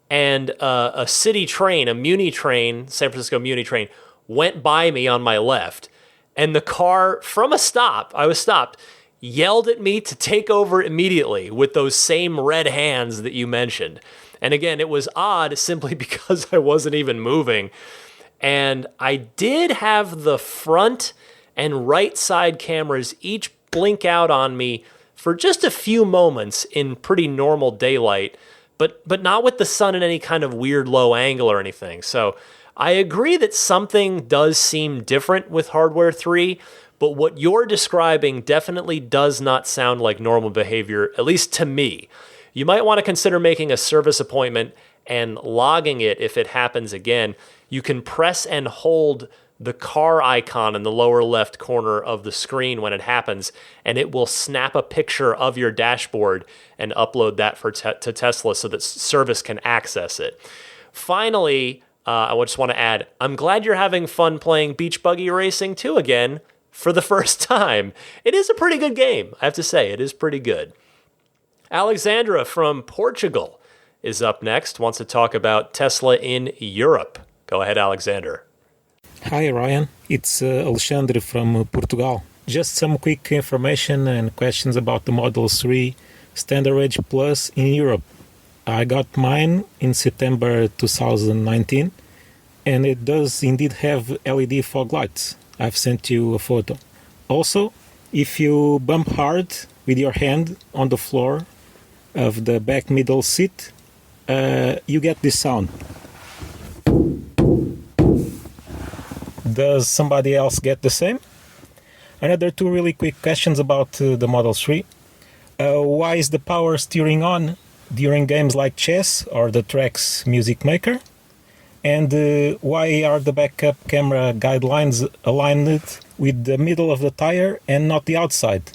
and a city train, a Muni train, San Francisco Muni train, went by me on my left, and the car, from a stop, I was stopped, yelled at me to take over immediately with those same red hands that you mentioned. And again, it was odd simply because I wasn't even moving. And I did have the front and right side cameras each blink out on me for just a few moments in pretty normal daylight, but not with the sun in any kind of weird low angle or anything. So I agree that something does seem different with Hardware 3, but what you're describing definitely does not sound like normal behavior, at least to me. You might want to consider making a service appointment and logging it if it happens again. You can press and hold the car icon in the lower left corner of the screen when it happens, and it will snap a picture of your dashboard and upload that to Tesla so that service can access it. Finally, I just want to add, I'm glad you're having fun playing Beach Buggy Racing 2 again. For the first time. It is a pretty good game, I have to say. It is pretty good. Alexandra from Portugal is up next, wants to talk about Tesla in Europe. Go ahead, Alexander. Hi, Ryan. It's Alexandre from Portugal. Just some quick information and questions about the Model 3 Standard Edge Plus in Europe. I got mine in September 2019, and it does indeed have LED fog lights. I've sent you a photo. Also, if you bump hard with your hand on the floor of the back middle seat, you get this sound. Does somebody else get the same? Another two really quick questions about the Model 3. Why is the power steering on during games like chess or the Track's Music Maker? And why are the backup camera guidelines aligned with the middle of the tire and not the outside?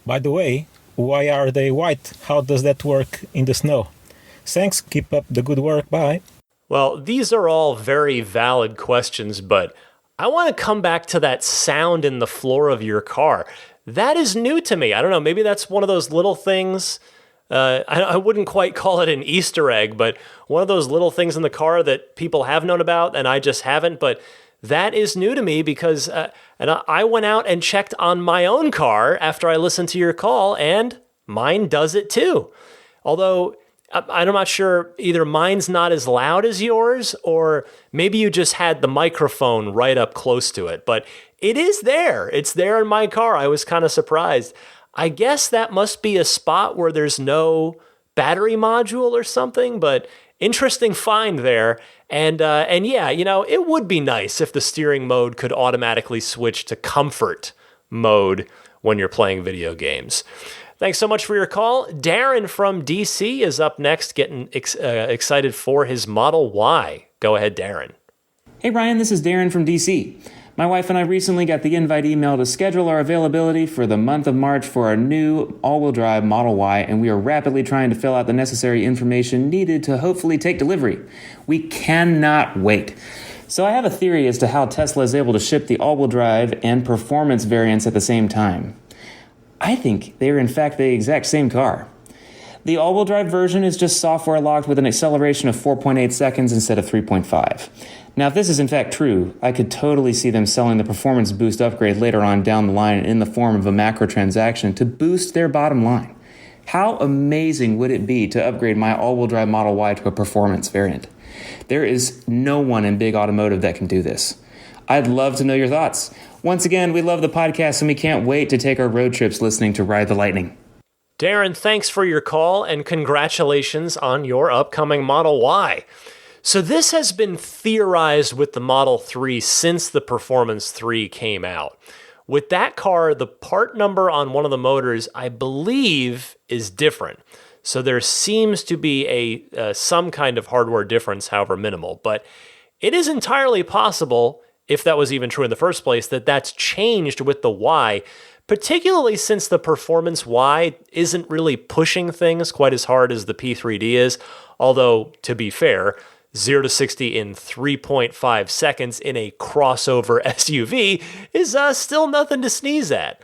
By the way, why are they white? How does that work in the snow? Thanks, keep up the good work, bye. Well, these are all very valid questions, but I want to come back to that sound in the floor of your car. That is new to me. I don't know, maybe that's one of those little things. I wouldn't quite call it an Easter egg, but one of those little things in the car that people have known about and I just haven't. But that is new to me because I went out and checked on my own car after I listened to your call, and mine does it too. Although I'm not sure, either mine's not as loud as yours, or maybe you just had the microphone right up close to it. But it is there. It's there in my car. I was kind of surprised. I guess that must be a spot where there's no battery module or something, but interesting find there. And yeah, it would be nice if the steering mode could automatically switch to comfort mode when you're playing video games. Thanks so much for your call. Darren from DC is up next, getting excited for his Model Y. Go ahead, Darren. Hey, Ryan, this is Darren from DC. My wife and I recently got the invite email to schedule our availability for the month of March for our new all-wheel drive Model Y, and we are rapidly trying to fill out the necessary information needed to hopefully take delivery. We cannot wait. So I have a theory as to how Tesla is able to ship the all-wheel drive and performance variants at the same time. I think they are in fact the exact same car. The all-wheel drive version is just software locked with an acceleration of 4.8 seconds instead of 3.5. Now, if this is in fact true, I could totally see them selling the performance boost upgrade later on down the line in the form of a macro transaction to boost their bottom line. How amazing would it be to upgrade my all-wheel drive Model Y to a performance variant? There is no one in big automotive that can do this. I'd love to know your thoughts. Once again, we love the podcast and we can't wait to take our road trips listening to Ride the Lightning. Darren, thanks for your call and congratulations on your upcoming Model Y. So this has been theorized with the Model 3 since the Performance 3 came out. With that car, the part number on one of the motors, I believe, is different. So there seems to be some kind of hardware difference, however minimal. But it is entirely possible, if that was even true in the first place, that that's changed with the Y, particularly since the Performance Y isn't really pushing things quite as hard as the P3D is. Although, to be fair, 0 to 60 in 3.5 seconds in a crossover SUV is still nothing to sneeze at.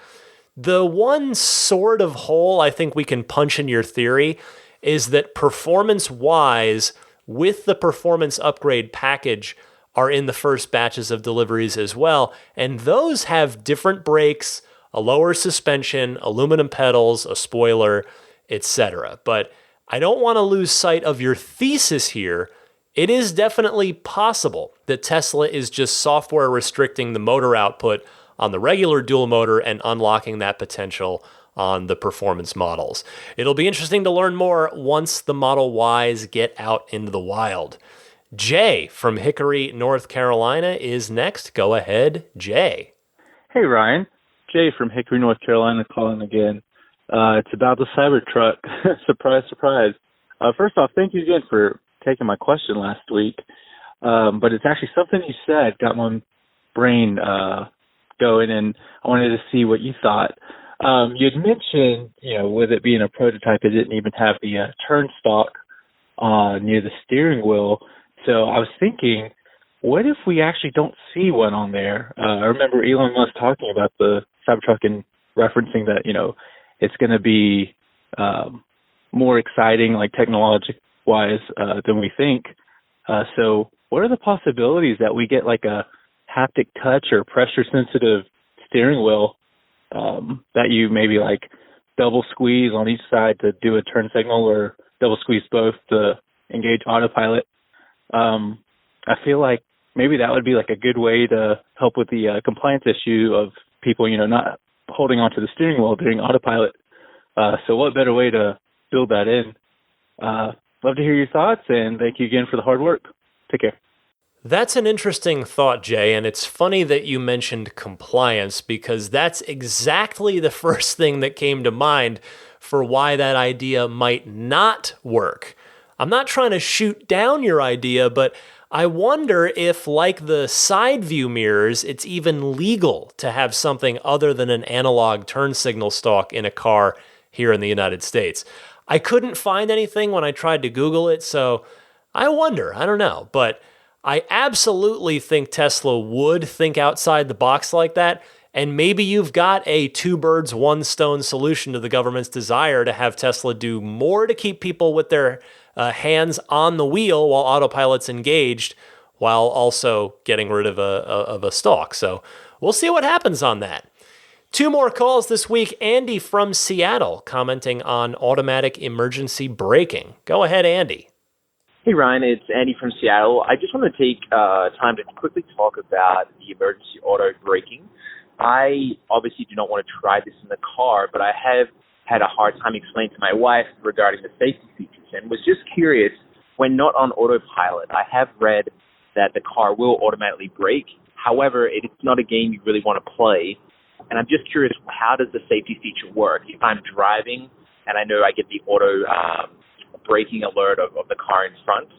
The one sort of hole I think we can punch in your theory is that Performance Ys with the Performance Upgrade package are in the first batches of deliveries as well, and those have different brakes, a lower suspension, aluminum pedals, a spoiler, etc. But I don't want to lose sight of your thesis here. It is definitely possible that Tesla is just software restricting the motor output on the regular dual motor and unlocking that potential on the performance models. It'll be interesting to learn more once the Model Ys get out into the wild. Jay from Hickory, North Carolina is next. Go ahead, Jay. Hey, Ryan. Jay from Hickory, North Carolina calling again. It's about the Cybertruck. Surprise, surprise. First off, thank you again for taking my question last week. But it's actually something you said got my brain going, and I wanted to see what you thought. You had mentioned, with it being a prototype, it didn't even have the turnstock near the steering wheel. So I was thinking, what if we actually don't see one on there? I remember Elon Musk talking about the Cybertruck and referencing that, it's going to be more exciting, like technology-wise, than we think. So what are the possibilities that we get like a haptic touch or pressure-sensitive steering wheel that you maybe like double squeeze on each side to do a turn signal, or double squeeze both to engage autopilot. I feel like maybe that would be like a good way to help with the compliance issue of people, not holding onto the steering wheel during autopilot. So what better way to build that in? Love to hear your thoughts, and thank you again for the hard work. Take care. That's an interesting thought, Jay, and it's funny that you mentioned compliance, because that's exactly the first thing that came to mind for why that idea might not work. I'm not trying to shoot down your idea, but I wonder if, like the side view mirrors, it's even legal to have something other than an analog turn signal stalk in a car here in the United States. I couldn't find anything when I tried to Google it, so I wonder. I don't know. But I absolutely think Tesla would think outside the box like that, and maybe you've got a two birds, one stone solution to the government's desire to have Tesla do more to keep people with their hands on the wheel while autopilot's engaged, while also getting rid of a stalk. So we'll see what happens on that. Two more calls this week. Andy from Seattle commenting on automatic emergency braking. Go ahead, Andy. Hey, Ryan, it's Andy from Seattle. I just want to take time to quickly talk about the emergency auto braking. I obviously do not want to try this in the car, but I have had a hard time explaining to my wife regarding the safety features, and was just curious, when not on autopilot, I have read that the car will automatically brake. However, it's not a game you really want to play, and I'm just curious, how does the safety feature work? If I'm driving and I know I get the auto braking alert of the car in front,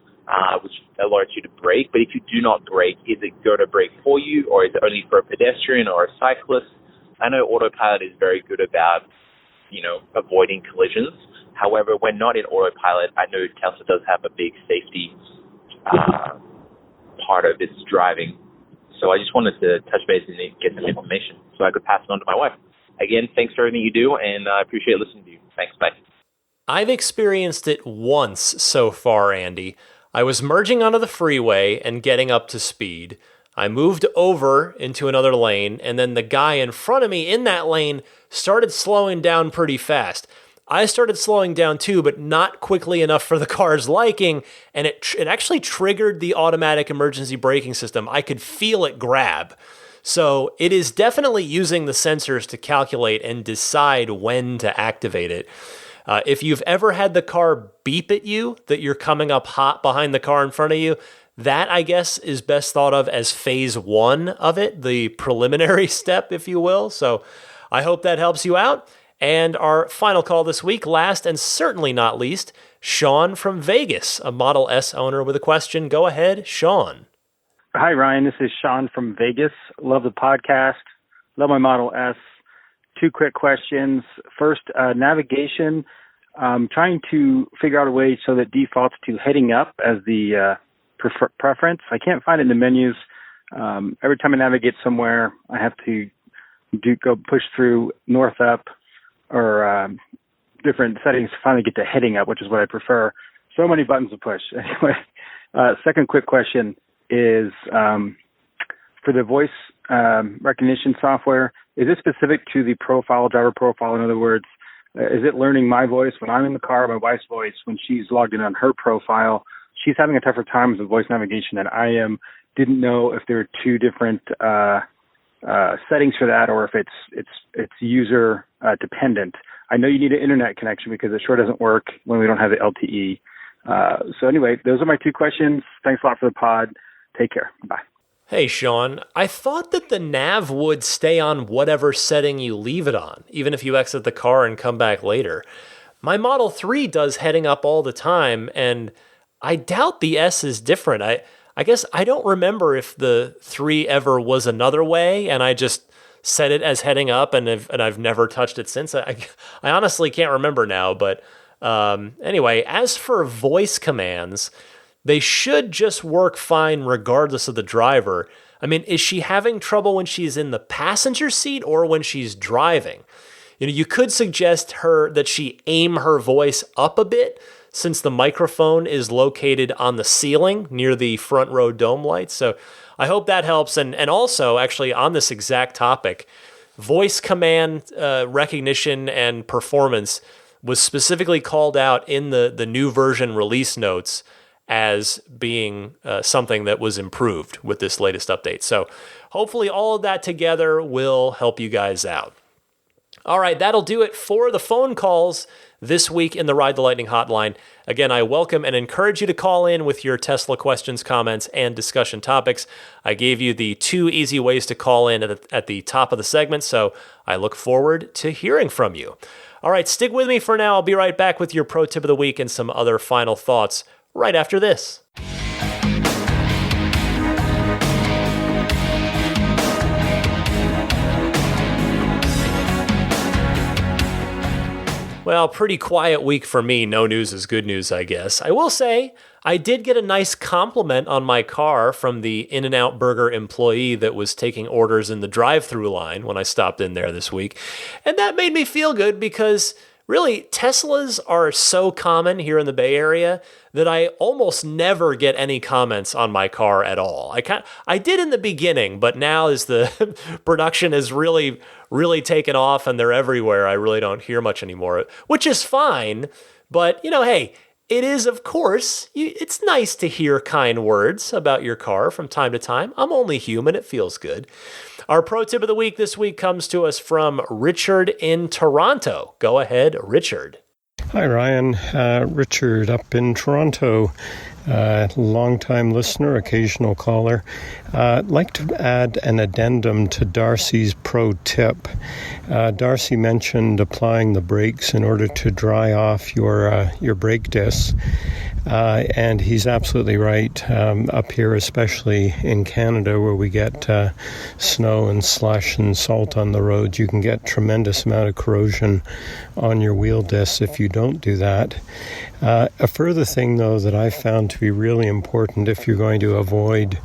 which alerts you to brake, but if you do not brake, is it going to brake for you, or is it only for a pedestrian or a cyclist? I know autopilot is very good about avoiding collisions. However, when not in autopilot, I know Tesla does have a big safety part of its driving. So I just wanted to touch base and get some information so I could pass it on to my wife. Again, thanks for everything you do, and I appreciate listening to you. Thanks, bye. I've experienced it once so far, Andy. I was merging onto the freeway and getting up to speed. I moved over into another lane, and then the guy in front of me in that lane started slowing down pretty fast. I started slowing down too, but not quickly enough for the car's liking, and it actually triggered the automatic emergency braking system. I could feel it grab. So it is definitely using the sensors to calculate and decide when to activate it. If you've ever had the car beep at you that you're coming up hot behind the car in front of you, that, I guess, is best thought of as phase one of it, the preliminary step, if you will. So I hope that helps you out. And our final call this week, last and certainly not least, Sean from Vegas, a Model S owner with a question. Go ahead, Sean. Hi, Ryan. This is Sean from Vegas. Love the podcast. Love my Model S. Two quick questions. First, navigation. Trying to figure out a way so that defaults to heading up as the preference. I can't find it in the menus. Every time I navigate somewhere, I have to go push through north up or different settings to finally get to heading up, which is what I prefer. So many buttons to push. Anyway, second quick question is for the voice recognition software, is it specific to the driver profile? In other words, is it learning my voice when I'm in the car, my wife's voice when she's logged in on her profile? She's having a tougher time with voice navigation than I am. Didn't know if there are two different settings for that, or if it's user dependent. I know you need an internet connection because it sure doesn't work when we don't have the LTE. So anyway, those are my two questions. Thanks a lot for the pod. Take care. Bye. Hey, Sean, I thought that the nav would stay on whatever setting you leave it on, even if you exit the car and come back later. My Model 3 does heading up all the time, and I doubt the S is different. I guess I don't remember if the 3 ever was another way, and I just set it as heading up, and I've never touched it since. I honestly can't remember now, but anyway, as for voice commands, they should just work fine regardless of the driver. I mean, is she having trouble when she's in the passenger seat or when she's driving? You could suggest that she aim her voice up a bit, since the microphone is located on the ceiling near the front row dome lights. So I hope that helps. And also, actually, on this exact topic, voice command recognition and performance was specifically called out in the new version release notes as being something that was improved with this latest update. So hopefully all of that together will help you guys out. All right, that'll do it for the phone calls this week in the Ride the Lightning hotline. Again, I welcome and encourage you to call in with your Tesla questions, comments, and discussion topics. I gave you the 2 easy ways to call in at the top of the segment, so I look forward to hearing from you. All right, stick with me for now. I'll be right back with your pro tip of the week and some other final thoughts right after this. Well, pretty quiet week for me. No news is good news, I guess. I will say I did get a nice compliment on my car from the In-N-Out Burger employee that was taking orders in the drive-thru line when I stopped in there this week. And that made me feel good because really, Teslas are so common here in the Bay Area that I almost never get any comments on my car at all. I did in the beginning, but now as the production has really taken off and they're everywhere, I really don't hear much anymore, which is fine. But, hey, it is, of course, it's nice to hear kind words about your car from time to time. I'm only human. It feels good. Our pro tip of the week this week comes to us from Richard in Toronto. Go ahead, Richard. Hi, Ryan. Richard up in Toronto. Long-time listener, occasional caller. I'd like to add an addendum to Darcy's pro tip. Darcy mentioned applying the brakes in order to dry off your brake discs. And he's absolutely right. Up here, especially in Canada, where we get snow and slush and salt on the roads, you can get tremendous amount of corrosion on your wheel discs if you don't do that. A further thing, though, that I found to be really important if you're going to avoid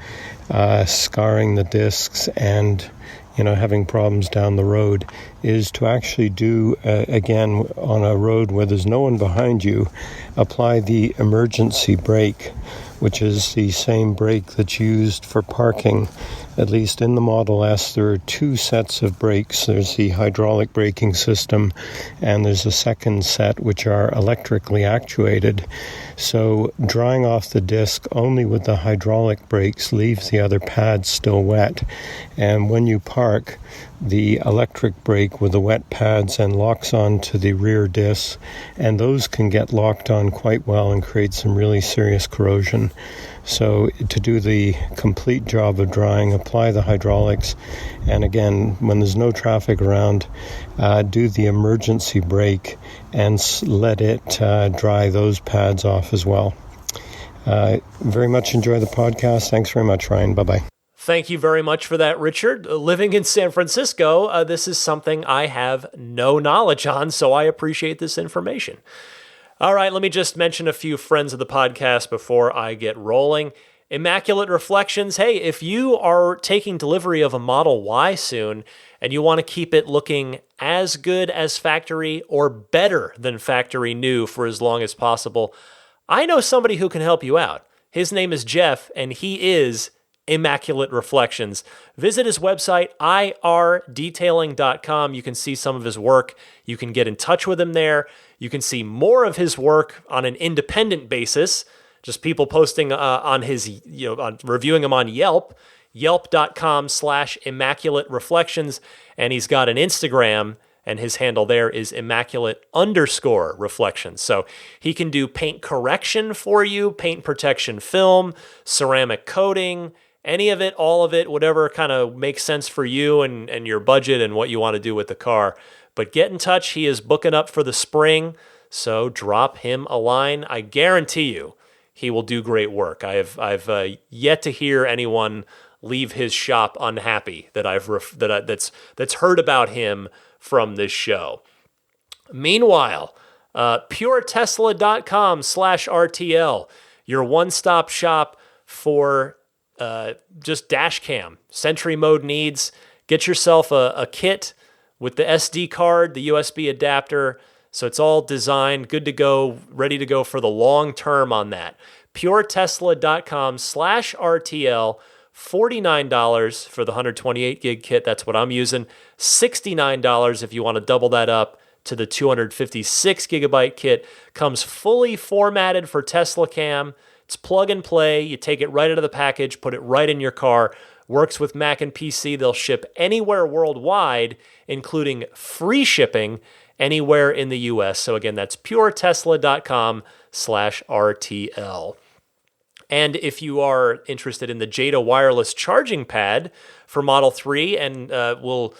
scarring the discs and having problems down the road is to actually do, again, on a road where there's no one behind you, apply the emergency brake, which is the same brake that's used for parking. At least in the Model S, there are 2 sets of brakes. There's the hydraulic braking system, and there's a second set which are electrically actuated. So drying off the disc only with the hydraulic brakes leaves the other pads still wet. And when you park, the electric brake with the wet pads and locks onto the rear discs, and those can get locked on quite well and create some really serious corrosion. So to do the complete job of drying, apply the hydraulics, and again, when there's no traffic around, do the emergency brake and let it dry those pads off as well. Very much enjoy the podcast. Thanks very much, Ryan. Bye-bye. Thank you very much for that, Richard. Living in San Francisco, this is something I have no knowledge on, so I appreciate this information. All right, let me just mention a few friends of the podcast before I get rolling. Immaculate Reflections. Hey, if you are taking delivery of a Model Y soon and you want to keep it looking as good as factory or better than factory new for as long as possible, I know somebody who can help you out. His name is Jeff, and he is Immaculate Reflections. Visit his website, irdetailing.com. You can see some of his work. You can get in touch with him there. You can see more of his work on an independent basis, just people posting on his, on reviewing him on Yelp, yelp.com/Immaculate Reflections. And he's got an Instagram, and his handle there is Immaculate_Reflections. So he can do paint correction for you, paint protection film, ceramic coating, any of it, all of it, whatever kind of makes sense for you and your budget and what you want to do with the car. But get in touch. He is booking up for the spring, so drop him a line. I guarantee you he will do great work. I've yet to hear anyone leave his shop unhappy that's heard about him from this show. Meanwhile, puretesla.com/RTL, your one-stop shop for just dash cam, Sentry mode needs. Get yourself a kit with the SD card, the USB adapter, so it's all designed, good to go, ready to go for the long term on that. puretesla.com/RTL $49 for the 128 gig kit. That's what I'm using. $69 if you want to double that up to the 256 gigabyte kit. Comes fully formatted for Tesla Cam. It's plug and play. You take it right out of the package, put it right in your car. Works with Mac and PC. They'll ship anywhere worldwide, including free shipping anywhere in the US. So again, that's puretesla.com/RTL. And if you are interested in the Jada wireless charging pad for Model 3, and we'll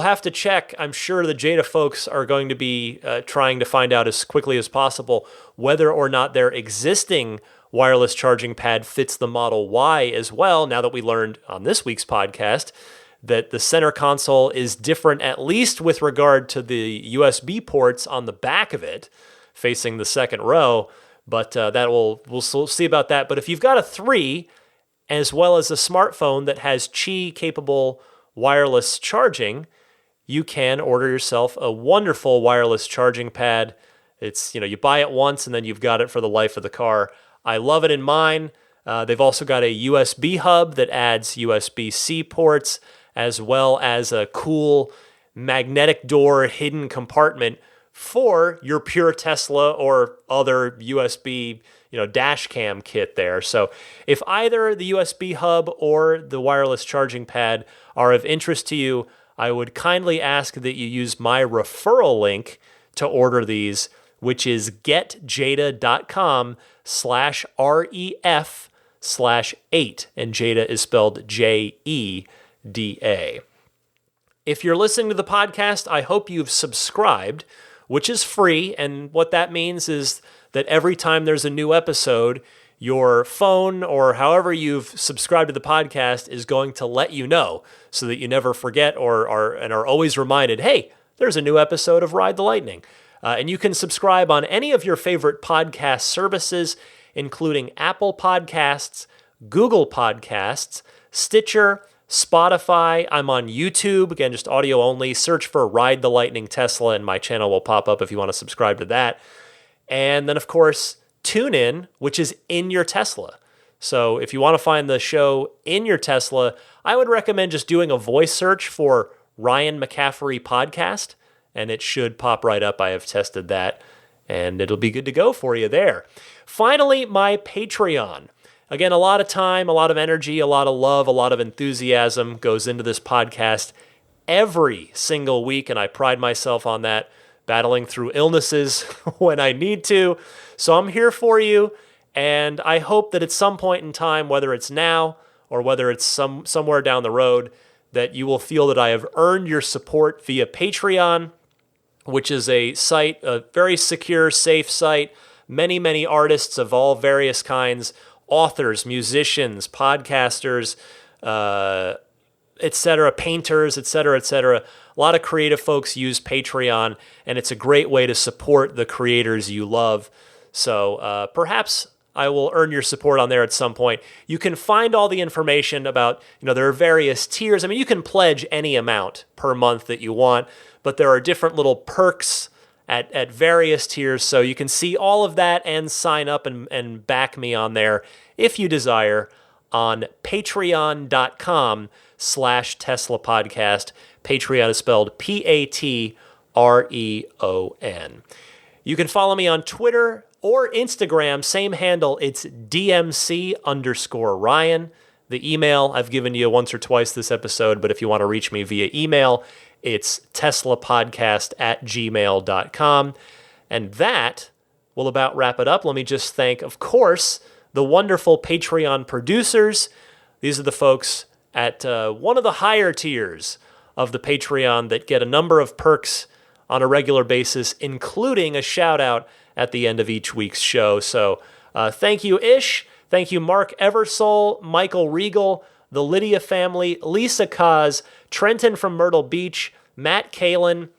have to check. I'm sure the Jada folks are going to be trying to find out as quickly as possible whether or not their existing wireless charging pad fits the Model Y as well, now that we learned on this week's podcast that the center console is different, at least with regard to the USB ports on the back of it, facing the second row. But we'll see about that. But if you've got a 3, as well as a smartphone that has Qi-capable wireless charging, you can order yourself a wonderful wireless charging pad. It's, you buy it once and then you've got it for the life of the car. I love it in mine. They've also got a USB hub that adds USB-C ports, as well as a cool magnetic door hidden compartment for your pure Tesla or other USB, dash cam kit there. So if either the USB hub or the wireless charging pad are of interest to you, I would kindly ask that you use my referral link to order these, which is getjada.com/REF/8. And Jada is spelled JEDA. If you're listening to the podcast, I hope you've subscribed, which is free. And what that means is that every time there's a new episode, your phone or however you've subscribed to the podcast is going to let you know so that you never forget or are always reminded, hey, there's a new episode of Ride the Lightning. And you can subscribe on any of your favorite podcast services, including Apple Podcasts, Google Podcasts, Stitcher, Spotify. I'm on YouTube, again, just audio only. Search for Ride the Lightning Tesla and my channel will pop up if you want to subscribe to that. And then, of course, TuneIn, which is in your Tesla. So if you want to find the show in your Tesla, I would recommend just doing a voice search for Ryan McCaffrey Podcast, and it should pop right up. I have tested that, and it'll be good to go for you there. Finally, my Patreon. Again, a lot of time, a lot of energy, a lot of love, a lot of enthusiasm goes into this podcast every single week, and I pride myself on that, battling through illnesses when I need to. So I'm here for you, and I hope that at some point in time, whether it's now or whether it's somewhere down the road, that you will feel that I have earned your support via Patreon, which is a site, a very secure, safe site. Many, many artists of all various kinds, authors, musicians, podcasters, etc., painters, etc. A lot of creative folks use Patreon, and it's a great way to support the creators you love. So perhaps I will earn your support on there at some point. You can find all the information about, there are various tiers. I mean, you can pledge any amount per month that you want, but there are different little perks at various tiers. So you can see all of that and sign up and back me on there if you desire on patreon.com/Tesla Podcast. Patreon is spelled Patreon. You can follow me on Twitter or Instagram, same handle, it's DMC_Ryan. The email I've given you once or twice this episode, but if you want to reach me via email, it's teslapodcast@gmail.com. And that will about wrap it up. Let me just thank, of course, the wonderful Patreon producers. These are the folks at one of the higher tiers of the Patreon that get a number of perks on a regular basis, including a shout out at the end of each week's show. So thank you, Ish. Thank you, Mark Eversole, Michael Regal, the Lydia family, Lisa Kaz, Trenton from Myrtle Beach, Matt Kalin,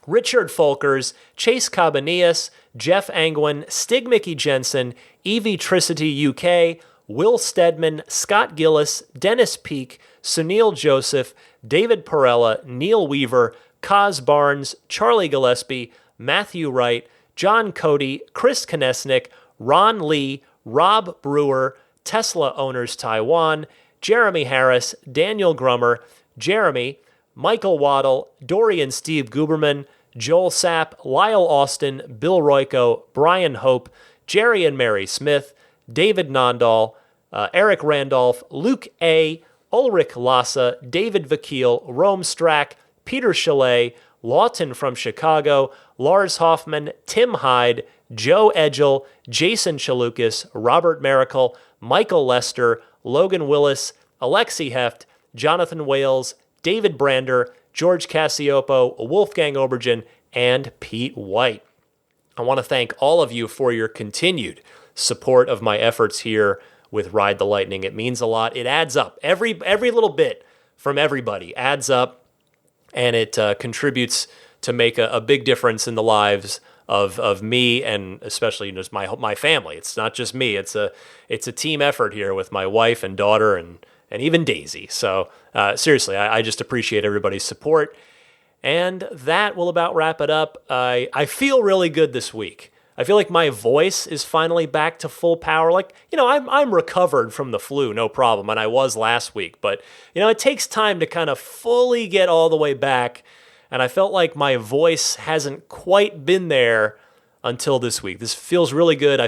Richard Folkers, Chase Cabanillas, Jeff Angwin, Stig Mickey Jensen, Evie Tricity UK, Will Stedman, Scott Gillis, Dennis Peak, Sunil Joseph, David Perella, Neil Weaver, Kaz Barnes, Charlie Gillespie, Matthew Wright, John Cody, Chris Konesnik, Ron Lee, Rob Brewer, Tesla Owners Taiwan, Jeremy Harris, Daniel Grummer, Jeremy, Michael Waddle, Dorian Steve Guberman, Joel Sapp, Lyle Austin, Bill Royko, Brian Hope, Jerry and Mary Smith, David Nondahl, Eric Randolph, Luke A., Ulrich Lassa, David Vakil, Rome Strack, Peter Chalet, Lawton from Chicago, Lars Hoffman, Tim Hyde, Joe Edgel, Jason Chalukas, Robert Miracle, Michael Lester, Logan Willis, Alexi Heft, Jonathan Wales, David Brander, George Cassiopo, Wolfgang Obergen, and Pete White. I want to thank all of you for your continued support of my efforts here with Ride the Lightning. It means a lot. It adds up. Every little bit from everybody adds up, and it contributes to make a big difference in the lives of me and especially just my family. It's not just me. It's a team effort here with my wife and daughter and even Daisy. So seriously, I just appreciate everybody's support. And that will about wrap it up. I feel really good this week. I feel like my voice is finally back to full power. Like, I'm recovered from the flu, no problem, and I was last week. But, it takes time to kind of fully get all the way back. And I felt like my voice hasn't quite been there until this week. This feels really good.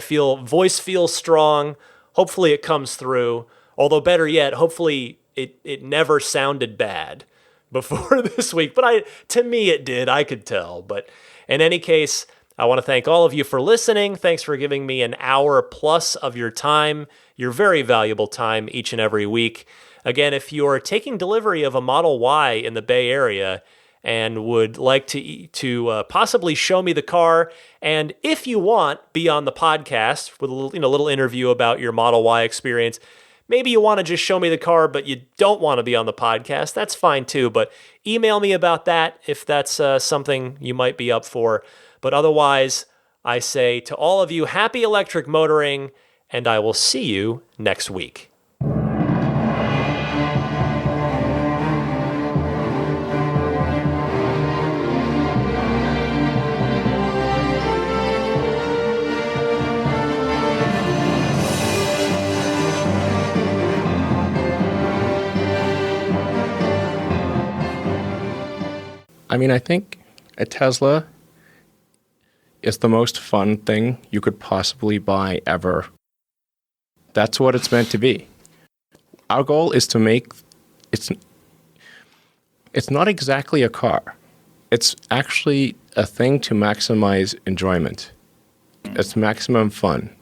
Voice feels strong. Hopefully it comes through. Although better yet, hopefully it never sounded bad before this week. But to me it did. I could tell. But in any case, I want to thank all of you for listening. Thanks for giving me an hour plus of your time, your very valuable time each and every week. Again, if you're taking delivery of a Model Y in the Bay Area and would like to possibly show me the car, and if you want, be on the podcast with a little interview about your Model Y experience. Maybe you want to just show me the car, but you don't want to be on the podcast. That's fine too, but email me about that if that's something you might be up for. But otherwise, I say to all of you, happy electric motoring, and I will see you next week. I think a Tesla is the most fun thing you could possibly buy ever. That's what it's meant to be. Our goal is to make it's not exactly a car. It's actually a thing to maximize enjoyment. It's maximum fun.